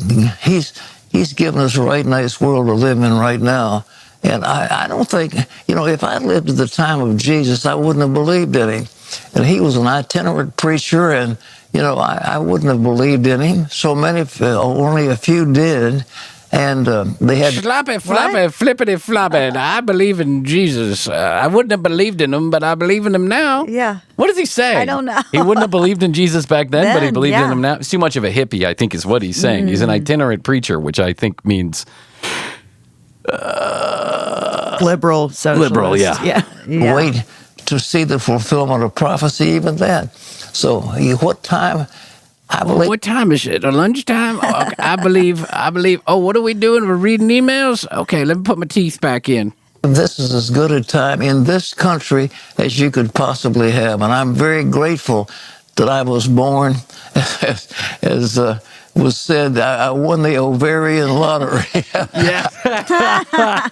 he's given us a right nice world to live in right now. And I don't think, if I lived at the time of Jesus, I wouldn't have believed in him. And he was an itinerant preacher, and I wouldn't have believed in him. So many, only a few did. And they had... Floppy, floppy, flippity, floppy. I believe in Jesus. I wouldn't have believed in him, but I believe in him now. Yeah. What does he say? I don't know. He wouldn't have believed in Jesus back then, but he Then, believed in yeah. him now. He's too much of a hippie, I think, is what he's saying. He's an itinerant preacher, which I think means... Liberal, socialist. Liberal, yeah. Yeah. Wait to see the fulfillment of prophecy, even then. So what time... I believe... What time is it? Lunchtime? Oh, okay. I believe. Oh, what are we doing? We're reading emails? Okay, let me put my teeth back in. This is as good a time in this country as you could possibly have. And I'm very grateful that I was born, as was said, I won the ovarian lottery. Yeah.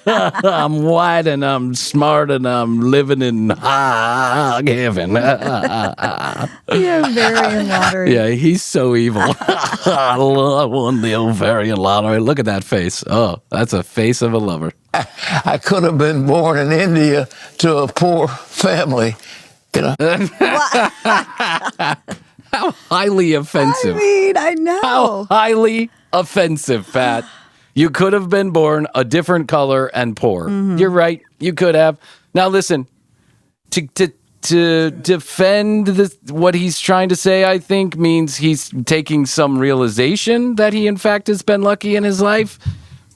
I'm white and I'm smart and I'm living in heaven. Yeah, very lottery. Yeah, he's so evil. I won the ovarian lottery. Look at that face. Oh, that's a face of a lover. I could have been born in India to a poor family. How highly offensive. I know. How highly offensive, Pat. You could have been born a different color and poor. You're right. You could have. Now listen, to defend what he's trying to say, I think means he's taking some realization that he in fact has been lucky in his life.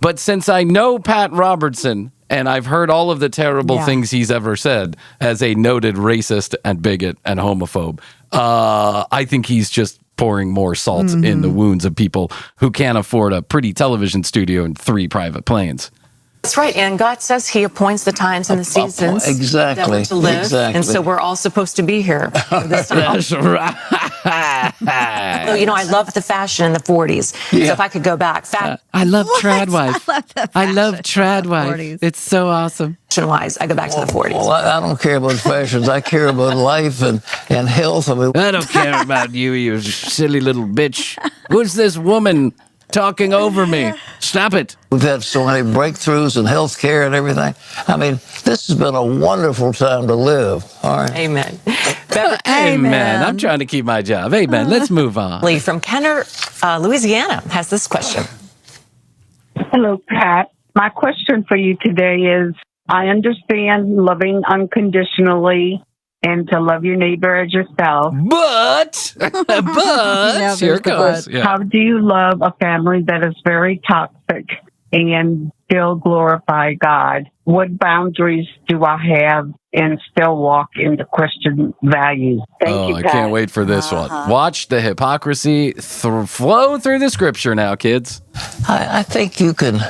But since I know Pat Robertson and I've heard all of the terrible things he's ever said as a noted racist and bigot and homophobe, I think he's just pouring more salt in the wounds of people who can't afford a pretty television studio and 3 private planes. That's right. And God says he appoints the times and the seasons Exactly. that we're to live. Exactly. And so we're all supposed to be here for this time. That's right. So, I loved the fashion in the 40s. Yeah. So if I could go back, I love Tradwife. I love fashion Tradwife. in the 40s. It's so awesome. fashion-wise, I go back to the 40s. Well, I don't care about fashions. I care about life and health. I mean, I don't care about you, you silly little bitch. Who's this woman talking over me. Stop it. We've had so many breakthroughs in healthcare and everything. I mean, this has been a wonderful time to live. All right. Amen. Amen. I'm trying to keep my job. Amen. Let's move on. Lee from Kenner, Louisiana, has this question. Hello, Pat. My question for you today is, I understand loving unconditionally and to love your neighbor as yourself. But here it goes. Yeah. How do you love a family that is very toxic and still glorify God? What boundaries do I have and still walk into Christian values? Thank you, I Pat. can't wait for this one. Watch the hypocrisy flow through the scripture now, kids. I think you can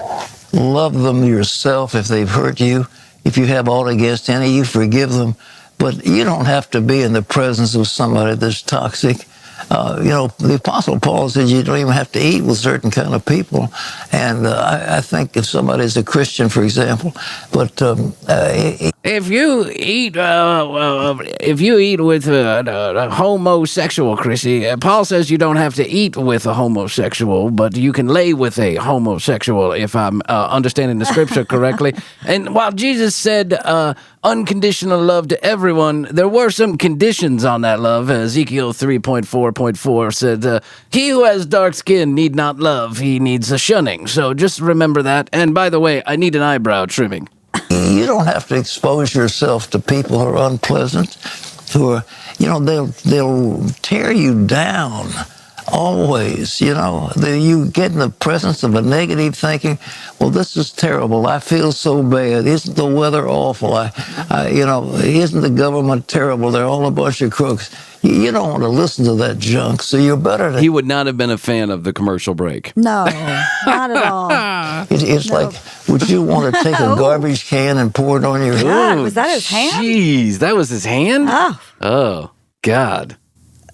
love them yourself if they've hurt you. If you have aught against any, you forgive them. But you don't have to be in the presence of somebody that's toxic. The Apostle Paul said you don't even have to eat with certain kind of people. And I think if somebody's a Christian, for example, but if you eat with a homosexual, Krissy, Paul says you don't have to eat with a homosexual, but you can lay with a homosexual, if I'm understanding the scripture correctly. And while Jesus said unconditional love to everyone, there were some conditions on that love. Ezekiel 3.4.4 said, he who has dark skin need not love, he needs a shunning. So just remember that. And by the way, I need an eyebrow trimming. You don't have to expose yourself to people who are unpleasant, who are, they'll tear you down. Always, you get in the presence of a negative thinking, well, this is terrible. I feel so bad. Isn't the weather awful? Isn't the government terrible? They're all a bunch of crooks. You don't want to listen to that junk, so you're better to... He would not have been a fan of the commercial break. No, not at all. It's like, would you want to take a garbage can and pour it on your head? God, was that his hand? Jeez, that was his hand? Oh, God.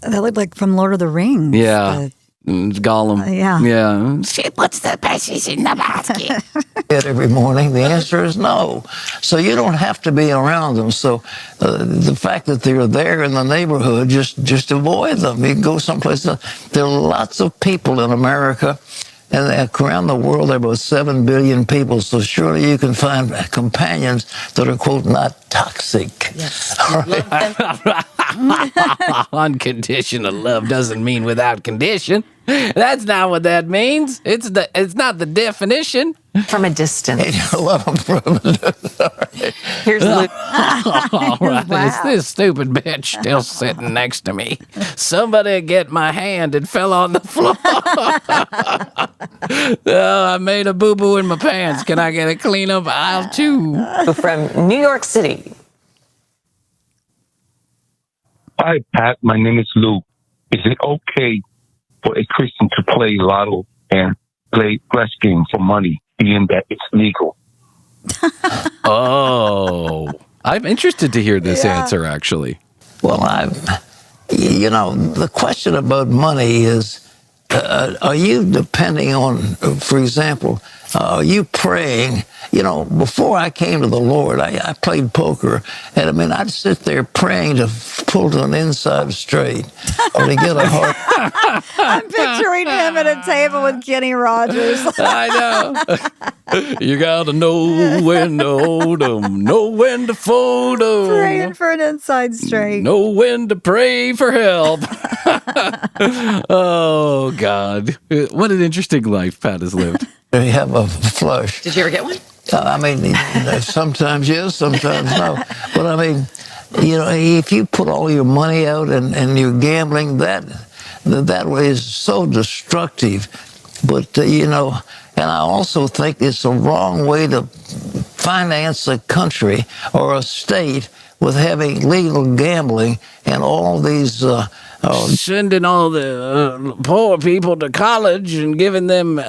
That looked like from Lord of the Rings. Yeah. Gollum. Yeah. She puts the pieces in the basket. Every morning, the answer is no. So you don't have to be around them. So the fact that they're there in the neighborhood, just avoid them. You can go someplace else. There are lots of people in America, and around the world there are about 7 billion people. So surely you can find companions that are, quote, not toxic. Yes. Unconditional love doesn't mean without condition. That's not what that means. It's not the definition. From a distance. Love them from a distance. Here's Luke. All right, it's this stupid bitch still sitting next to me. Somebody get my hand. It fell on the floor. I made a boo-boo in my pants. Can I get a clean up aisle 2? From New York City. Hi, Pat. My name is Luke. Is it okay for a Christian to play lotto and play flash game for money, being that it's legal? Oh, I'm interested to hear this answer, actually. Well, the question about money is, are you depending on, for example, are you praying? Before I came to the Lord, I played poker, and I'd sit there praying to pull to an inside straight or to get a heart. I'm picturing him at a table with Kenny Rogers. I know. You gotta know when to hold 'em, know when to fold 'em. Praying for an inside straight. Know when to pray for help. Oh, God. What an interesting life Pat has lived. You have a flush. Did you ever get one? Sometimes yes, sometimes no. But if you put all your money out and you're gambling, that way is so destructive. But, and I also think it's a wrong way to finance a country or a state with having legal gambling and all these... sending all the poor people to college and giving them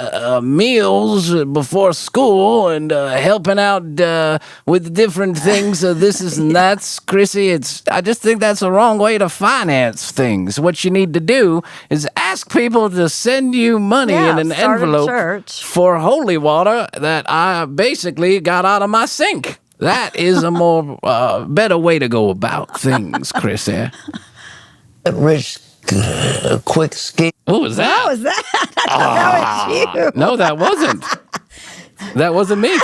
meals before school and helping out with different things, this is and that's, Krissy. I just think that's a wrong way to finance things. What you need to do is ask people to send you money in an envelope for holy water that I basically got out of my sink. That is a more better way to go about things, Krissy. Rich quick scheme. What was that? What was that? I thought that was you. No, that wasn't. That wasn't me.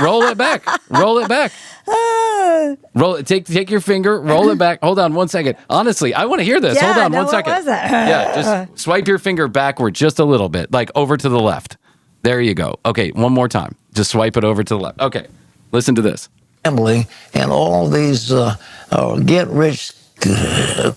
Roll it back. Roll it back. Roll it. Take your finger. Roll it back. Hold on 1 second. Honestly, I want to hear this. Yeah, Hold on no, 1 second. What was that? Yeah, just swipe your finger backward just a little bit, like over to the left. There you go. Okay, one more time. Just swipe it over to the left. Okay, listen to this. Gambling and all these get rich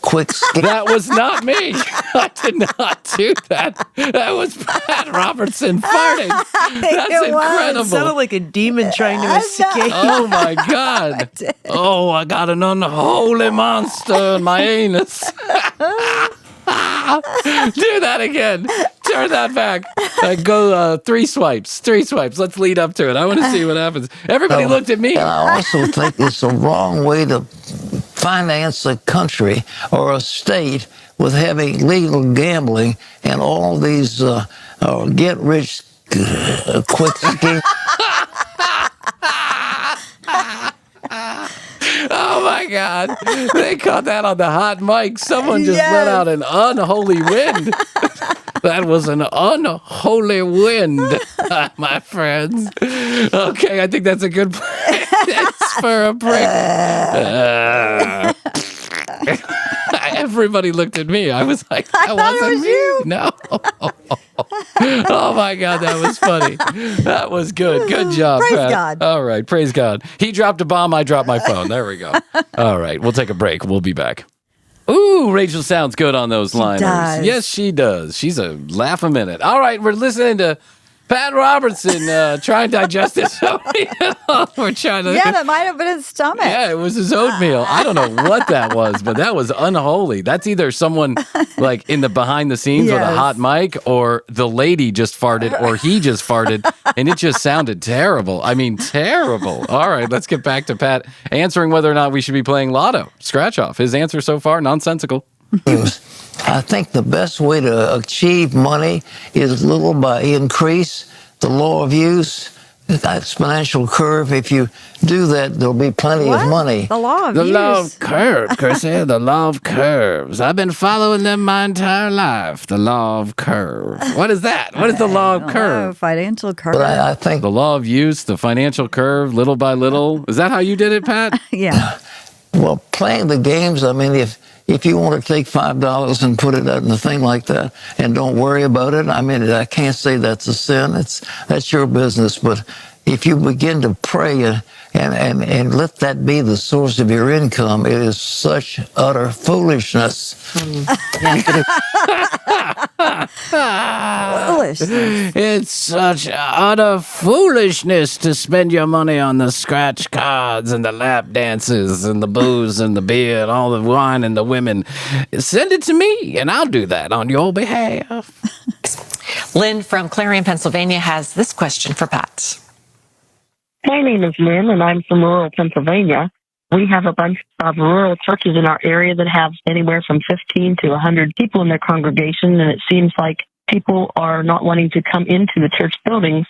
quick schemes. That was not me. I did not do that. That was Pat Robertson farting. That's incredible. It sounded like a demon trying to escape. Oh my God. Oh, I got an unholy monster in my anus. Do that again. Turn that back. Go 3 swipes. 3 swipes. Let's lead up to it. I want to see what happens. Everybody looked at me. And I also think it's the wrong way to finance a country or a state with having legal gambling and all these get rich quick schemes. Oh my God. They caught that on the hot mic. Someone just let out an unholy wind. That was an unholy wind, my friends. Okay, I think that's a good place for a break. Everybody looked at me. I was like, that wasn't me. You. No. Oh my God, that was funny. That was good. Good job, praise Pat. God. All right, praise God. He dropped a bomb, I dropped my phone. There we go. All right, we'll take a break. We'll be back. Ooh, Rachel sounds good on those liners. Does. Yes, she does. She's a laugh a minute. All right, we're listening to Pat Robertson try and digest this oatmeal. We're trying to. Yeah, that might have been his stomach. Yeah, it was his oatmeal. I don't know what that was, but that was unholy. That's either someone like in the behind the scenes with a hot mic, or the lady just farted, or he just farted, and it just sounded terrible. I mean, terrible. All right, let's get back to Pat answering whether or not we should be playing Lotto. Scratch off. His answer so far, nonsensical. I think the best way to achieve money is little by increase, the law of use, the exponential curve. If you do that, there'll be plenty of money. The law of The use. law of curve, Krissy. The law of curves. I've been following them my entire life. The law of curve. What is that? What is the law of curve? Financial curve. But I think The law of use, the financial curve, little by little. Is that how you did it, Pat? Yeah. well, playing the games, I mean, if you want to take $5 and put it in a thing like that and don't worry about it, I mean, I can't say that's a sin. That's your business. But if you begin to pray and let that be the source of your income, it is such utter foolishness. It's such utter foolishness to spend your money on the scratch cards and the lap dances and the booze and the beer and all the wine and the women. Send it to me and I'll do that on your behalf. Lynn from Clarion, Pennsylvania has this question for Pat. My name is Lynn, and I'm from rural Pennsylvania. We have a bunch of rural churches in our area that have anywhere from 15 to 100 people in their congregation, and it seems like people are not wanting to come into the church buildings.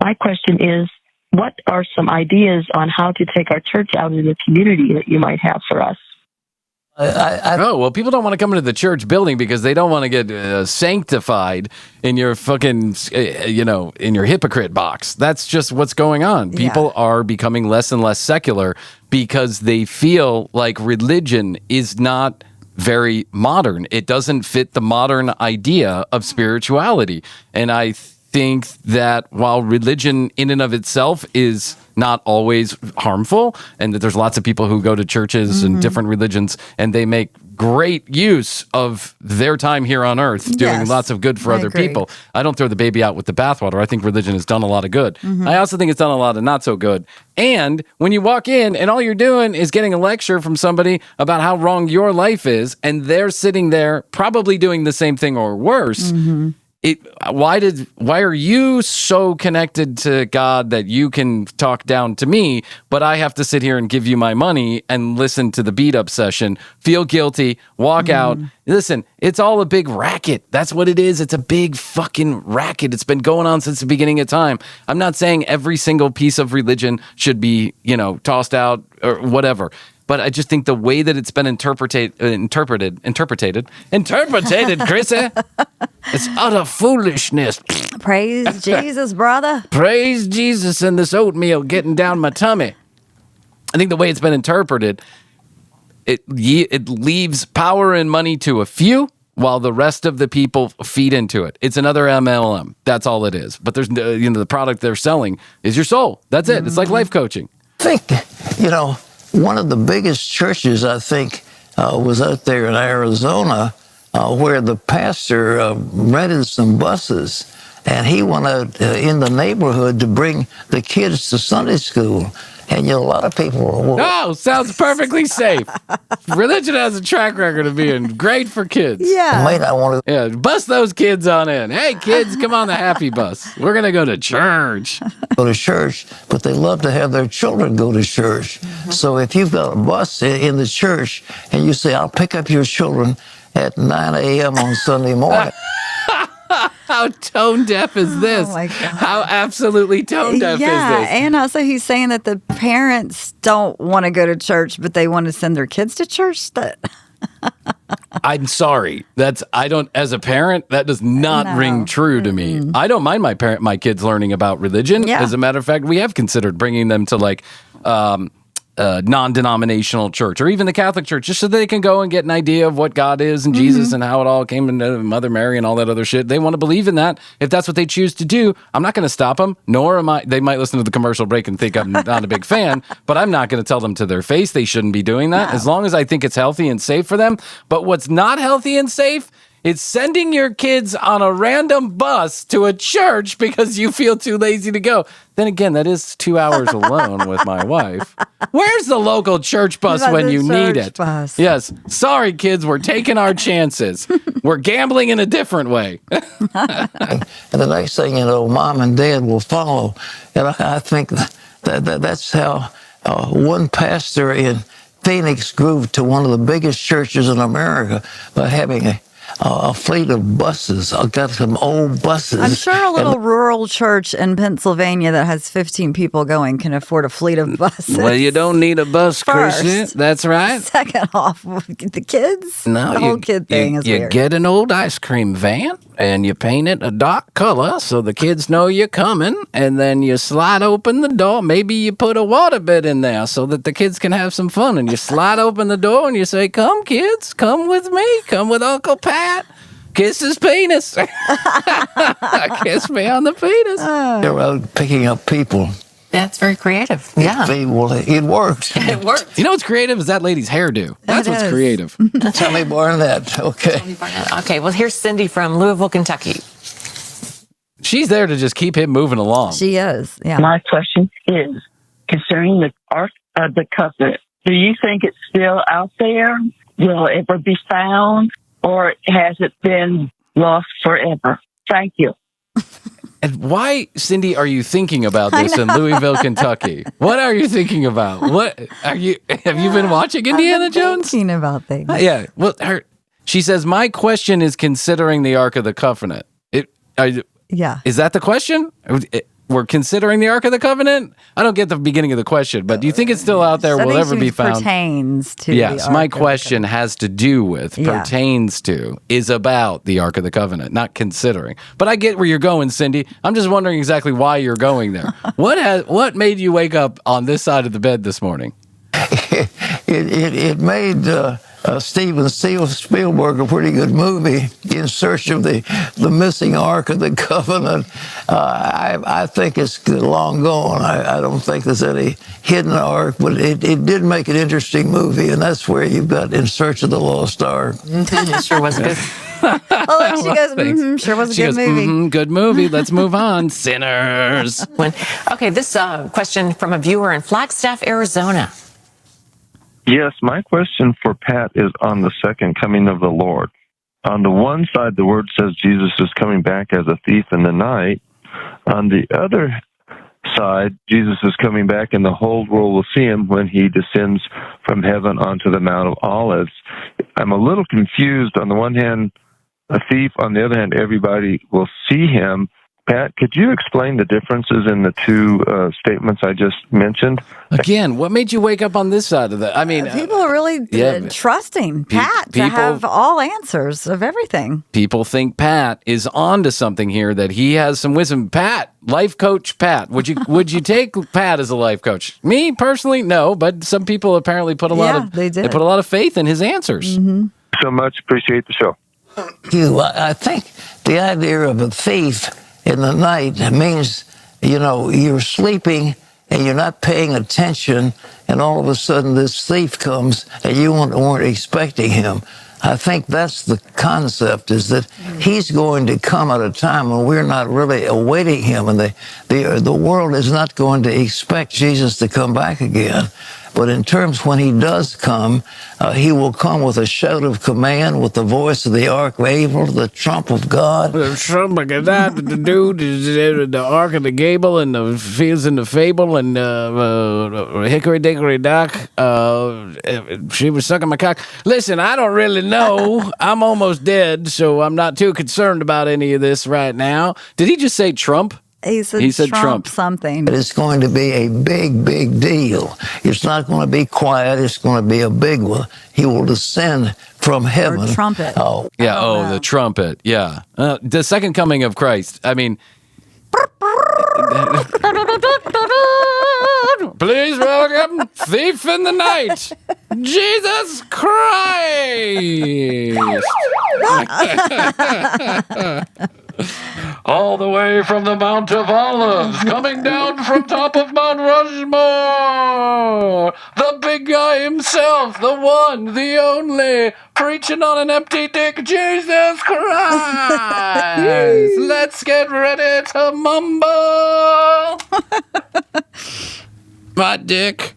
My question is, what are some ideas on how to take our church out into the community that you might have for us? Well, people don't want to come into the church building because they don't want to get sanctified in your fucking, in your hypocrite box. That's just what's going on. People are becoming less and less secular because they feel like religion is not very modern. It doesn't fit the modern idea of spirituality. And I think that while religion in and of itself is not always harmful, and that there's lots of people who go to churches and different religions and they make great use of their time here on earth doing lots of good for other people. I don't throw the baby out with the bathwater. I think religion has done a lot of good. I also think it's done a lot of not so good. And when you walk in and all you're doing is getting a lecture from somebody about how wrong your life is, and they're sitting there probably doing the same thing or worse, why are you so connected to God that you can talk down to me, but I have to sit here and give you my money and listen to the beat up session, feel guilty, walk out. Listen, it's all a big racket. That's what it is. It's a big fucking racket. It's been going on since the beginning of time. I'm not saying every single piece of religion should be, tossed out or whatever. But I just think the way that it's been interpreted, Krissy, it's utter foolishness. Praise Jesus, brother. Praise Jesus and this oatmeal getting down my tummy. I think the way it's been interpreted, it leaves power and money to a few, while the rest of the people feed into it. It's another MLM. That's all it is. But there's the product they're selling is your soul. That's it. It's like life coaching. I think, one of the biggest churches, I think, was out there in Arizona where the pastor rented some buses, and he went out in the neighborhood to bring the kids to Sunday school. And a lot of people... sounds perfectly safe. Religion has a track record of being great for kids. Yeah. Bust those kids on in. Hey, kids, come on the happy bus. We're going to go to church. Go to church, but they love to have their children go to church. So if you've got a bus in the church and you say, I'll pick up your children at 9 a.m. on Sunday morning... How tone deaf is this? Oh my God. How absolutely tone deaf is this? And also he's saying that the parents don't want to go to church, but they want to send their kids to church. I'm sorry. As a parent, that does not ring true to me. I don't mind my kids learning about religion. Yeah. As a matter of fact, we have considered bringing them to non-denominational church or even the Catholic Church, just so they can go and get an idea of what God is and Jesus and how it all came into Mother Mary and all that other shit. They want to believe in that. If that's what they choose to do, I'm not going to stop them, nor am I. They might listen to the commercial break and think I'm not a big fan, but I'm not going to tell them to their face they shouldn't be doing that as long as I think it's healthy and safe for them. But what's not healthy and safe is sending your kids on a random bus to a church because you feel too lazy to go. Then again, that is 2 hours alone with my wife. Where's the local church bus when you need it? Bus. Yes. Sorry, kids. We're taking our chances. We're gambling in a different way. And the next thing you know, mom and dad will follow. And I think that's how one pastor in Phoenix grew to one of the biggest churches in America by having a fleet of buses. I've got some old buses. I'm sure a little rural church in Pennsylvania that has 15 people going can afford a fleet of buses. Well, you don't need a bus, Krissy. That's right. Second off, the kids. No, the whole kid thing is weird. You get an old ice cream van and you paint it a dark color so the kids know you're coming, and then you slide open the door. Maybe you put a water bed in there so that the kids can have some fun, and you slide open the door and you say, come kids, come with me, come with Uncle Pat. Kiss his penis. Kiss me on the penis. They're out picking up people. That's very creative. Yeah. Well, it worked. It worked. You know what's creative is that lady's hairdo. That's what's creative. Tell me more on that. Okay. Okay, well, here's Cindy from Louisville, Kentucky. She's there to just keep him moving along. She is, yeah. My question is, concerning the Ark of the Covenant, do you think it's still out there? Will it ever be found? Or has it been lost forever? Thank you. And why, Cindy, are you thinking about this in Louisville, Kentucky? What are you thinking about? What are you? Have you been watching Indiana Jones? Thinking about things. Yeah. Well, she says, my question is considering the Ark of the Covenant. Yeah. Is that the question? We're considering the Ark of the Covenant? I don't get the beginning of the question, but do you think it's still out there? Will ever be found? Pertains to. Yes, the Ark my of the question has to do with, Yeah. pertains to, is about the Ark of the Covenant, not considering. But I get where you're going, Cindy. I'm just wondering exactly why you're going there. What made you wake up on this side of the bed this morning? It made Steven Spielberg a pretty good movie, In Search of the Missing Ark of the Covenant. I think it's long gone. I don't think there's any hidden ark, but it did make an interesting movie, and that's where you've got In Search of the Lost Ark. It sure was good. Oh, look, she goes, sure was a good movie. Good movie. Let's move on. Sinners. Okay, this question from a viewer in Flagstaff, Arizona. Yes, my question for Pat is on the second coming of the Lord. On the one side, the word says Jesus is coming back as a thief in the night. On the other side, Jesus is coming back and the whole world will see him when he descends from heaven onto the Mount of Olives. I'm a little confused. On the one hand, a thief. On the other hand, everybody will see him. Pat, could you explain the differences in the two statements I just mentioned? Again, what made you wake up on this side of that? I mean, people are really trusting Pat to have all answers of everything. People think Pat is onto something here, that he has some wisdom. Pat, life coach Pat, would you take Pat as a life coach? Me personally, no, but some people apparently put a lot of faith in his answers. Mm-hmm. So much, appreciate the show. I think the idea of a thief in the night means, you're sleeping and you're not paying attention, and all of a sudden this thief comes and you weren't expecting him. I think that's the concept, is that he's going to come at a time when we're not really awaiting him, and the world is not going to expect Jesus to come back again. But in terms when he does come, he will come with a shout of command, with the voice of the archangel, the trump of God. The trump of God, the dude is the ark of the gable, and the fields in the fable, and hickory dickory dock. She was sucking my cock. Listen, I don't really know. I'm almost dead, so I'm not too concerned about any of this right now. Did he just say Trump? He said Trump something. But it's going to be a big, big deal. It's not going to be quiet. It's going to be a big one. He will descend from heaven. Or trumpet. Oh, yeah. The trumpet. Yeah. The second coming of Christ. I mean. Please welcome Thief in the Night, Jesus Christ. All the way from the Mount of Olives, coming down from top of Mount Rushmore, the big guy himself, the one, the only, preaching on an empty dick, Jesus Christ. Let's get ready to mumble. My dick.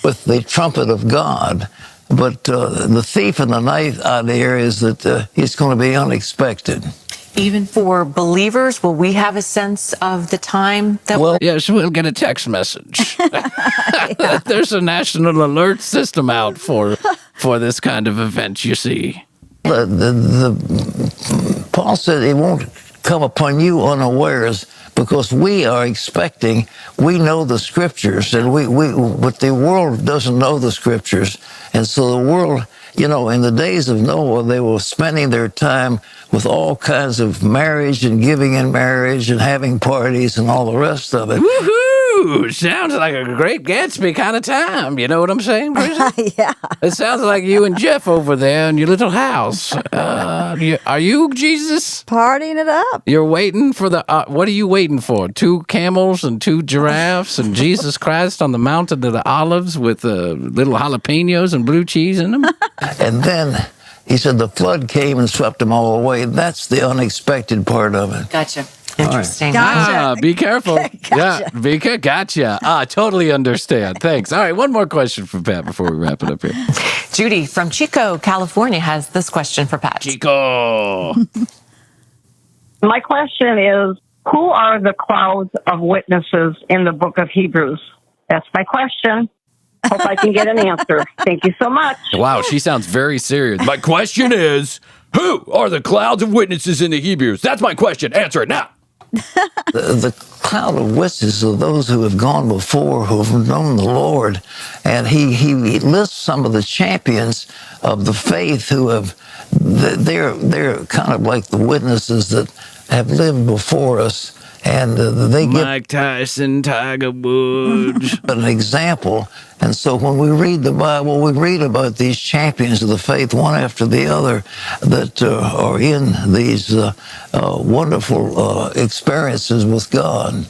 With the trumpet of God. But the thief in the night idea is that it's going to be unexpected. Even for believers, will we have a sense of the time that Yes, we'll get a text message. There's a national alert system out for this kind of event, you see. Paul said it won't come upon you unawares, because we are expecting, we know the scriptures, and but the world doesn't know the scriptures. And so the world, in the days of Noah, they were spending their time with all kinds of marriage and giving in marriage and having parties and all the rest of it. Woohoo! Sounds like a Great Gatsby kind of time. You know what I'm saying, Krissy? Yeah. It sounds like you and Jeff over there in your little house. Are you Jesus? Partying it up. You're waiting for what are you waiting for? 2 camels and 2 giraffes and Jesus Christ on the mountain of the olives with little jalapenos and blue cheese in them? And then he said the flood came and swept them all away. That's the unexpected part of it. Gotcha. Interesting. Gotcha. Be careful. Gotcha. Yeah, gotcha. Totally understand. Thanks. All right, one more question for Pat before we wrap it up here. Judy from Chico, California has this question for Pat. Chico. My question is, who are the clouds of witnesses in the book of Hebrews? That's my question. Hope I can get an answer. Thank you so much. Wow, she sounds very serious. My question is, who are the clouds of witnesses in the Hebrews? That's my question. Answer it now. The cloud of witnesses are those who have gone before, who have known the Lord. And he lists some of the champions of the faith who have, they're kind of like the witnesses that have lived before us. And they give Mike Tyson, Tiger Woods. an example. And so when we read the Bible, we read about these champions of the faith, one after the other, that are in these wonderful experiences with God.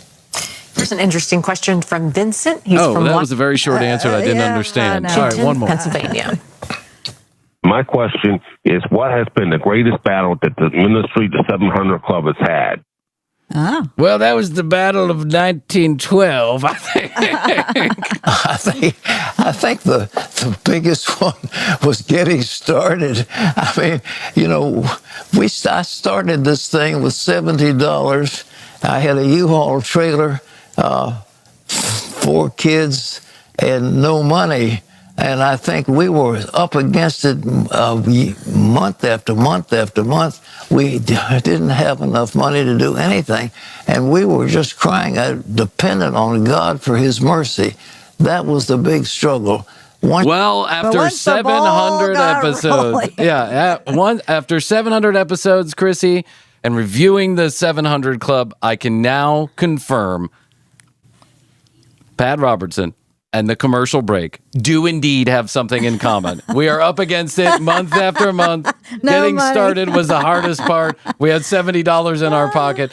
Here's an interesting question from Vincent. He's from that was a very short answer I didn't understand. Sorry, one more. Pennsylvania. My question is, what has been the greatest battle that the ministry, the 700 Club, has had? Oh. Well, that was the Battle of 1912, I think. I think the biggest one was getting started. I mean, I started this thing with $70. I had a U-Haul trailer, 4 kids, and no money. And I think we were up against it month after month after month. We didn't have enough money to do anything. And we were just crying out, dependent on God for his mercy. That was the big struggle. After 700 episodes. After 700 episodes, Krissy, and reviewing the 700 Club, I can now confirm Pat Robertson and the commercial break do indeed have something in common. We are up against it month after month. Getting started was the hardest part. We had $70 in our pocket,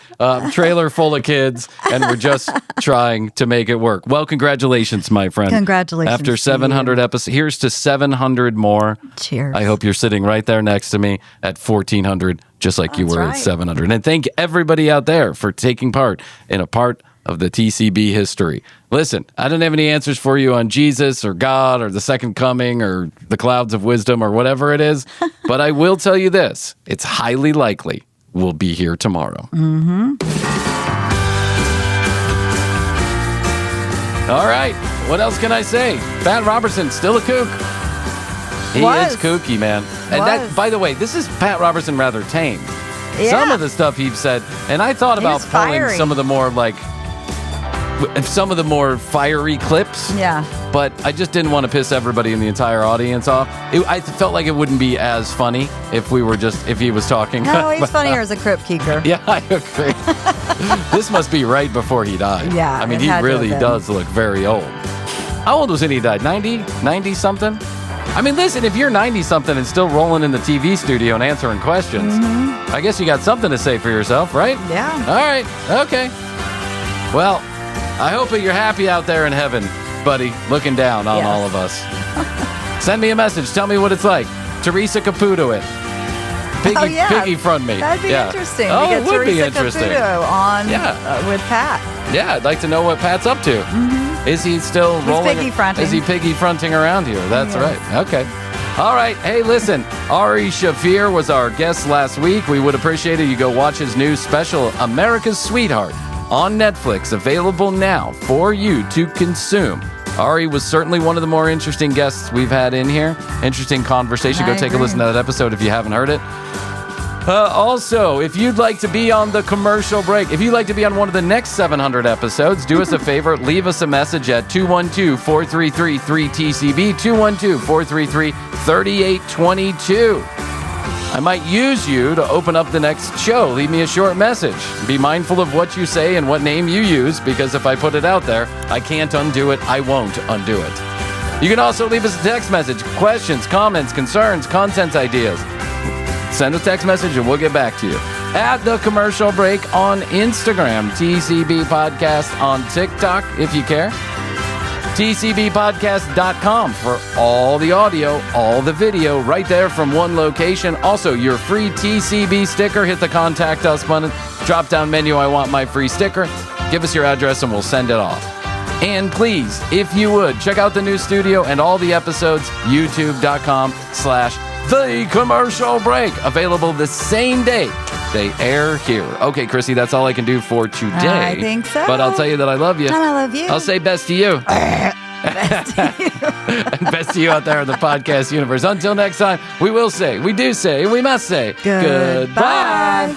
trailer full of kids, and we're just trying to make it work. Well, congratulations, my friend. Congratulations. After 700 episodes, here's to 700 more. Cheers. I hope you're sitting right there next to me at 1,400, just like you were at 700. And thank everybody out there for taking part in a part of the TCB history. Listen, I don't have any answers for you on Jesus or God or the second coming or the clouds of wisdom or whatever it is, but I will tell you this. It's highly likely we'll be here tomorrow. Mm-hmm. All right. What else can I say? Pat Robertson, still a kook. He is kooky, man. And that, by the way, this is Pat Robertson rather tame. Yeah. Some of the stuff he's said, and I thought about pulling some of the more fiery clips. Yeah. But I just didn't want to piss everybody in the entire audience off. I felt like it wouldn't be as funny if he was talking. No, he's funnier as a crypt keeper. Yeah, I agree. This must be right before he died. Yeah. I mean, he really does look very old. How old was he when he died? 90 something? I mean, listen, if you're 90-something and still rolling in the TV studio and answering questions, I guess you got something to say for yourself, right? Yeah. All right. Okay. Well, I hope that you're happy out there in heaven, buddy, looking down on all of us. Send me a message. Tell me what it's like. Teresa Caputo it. Piggy front me. That'd be interesting. Oh, to it would be interesting. Caputo on with Pat. Yeah, I'd like to know what Pat's up to. Is he still rolling? Piggy fronting. Is he piggy fronting around here? That's right. Okay. All right. Hey, listen. Ari Shafir was our guest last week. We would appreciate it. You go watch his new special, America's Sweetheart, on Netflix, available now for you to consume. Ari was certainly one of the more interesting guests we've had in here. Interesting conversation. Go take a listen to that episode if you haven't heard it. Also, if you'd like to be on the commercial break, if you'd like to be on one of the next 700 episodes, do us a favor, leave us a message at 212-433-3TCB, 212-433-3822. I might use you to open up the next show. Leave me a short message. Be mindful of what you say and what name you use, because if I put it out there, I can't undo it. I won't undo it. You can also leave us a text message, questions, comments, concerns, content ideas. Send a text message and we'll get back to you. At the commercial break on Instagram, TCB Podcast on TikTok, if you care. TCBpodcast.com for all the audio, all the video, right there from one location. Also, your free TCB sticker. Hit the Contact Us button. Drop down menu, I want my free sticker. Give us your address and we'll send it off. And please, if you would, check out the new studio and all the episodes, youtube.com/The Commercial Break. Available the same day they air here. Okay, Krissy, that's all I can do for today. I think so. But I'll tell you that I love you. And I love you. I'll say best to you. Best to you. And best to you out there in the podcast universe. Until next time, we do say, we must say, Goodbye.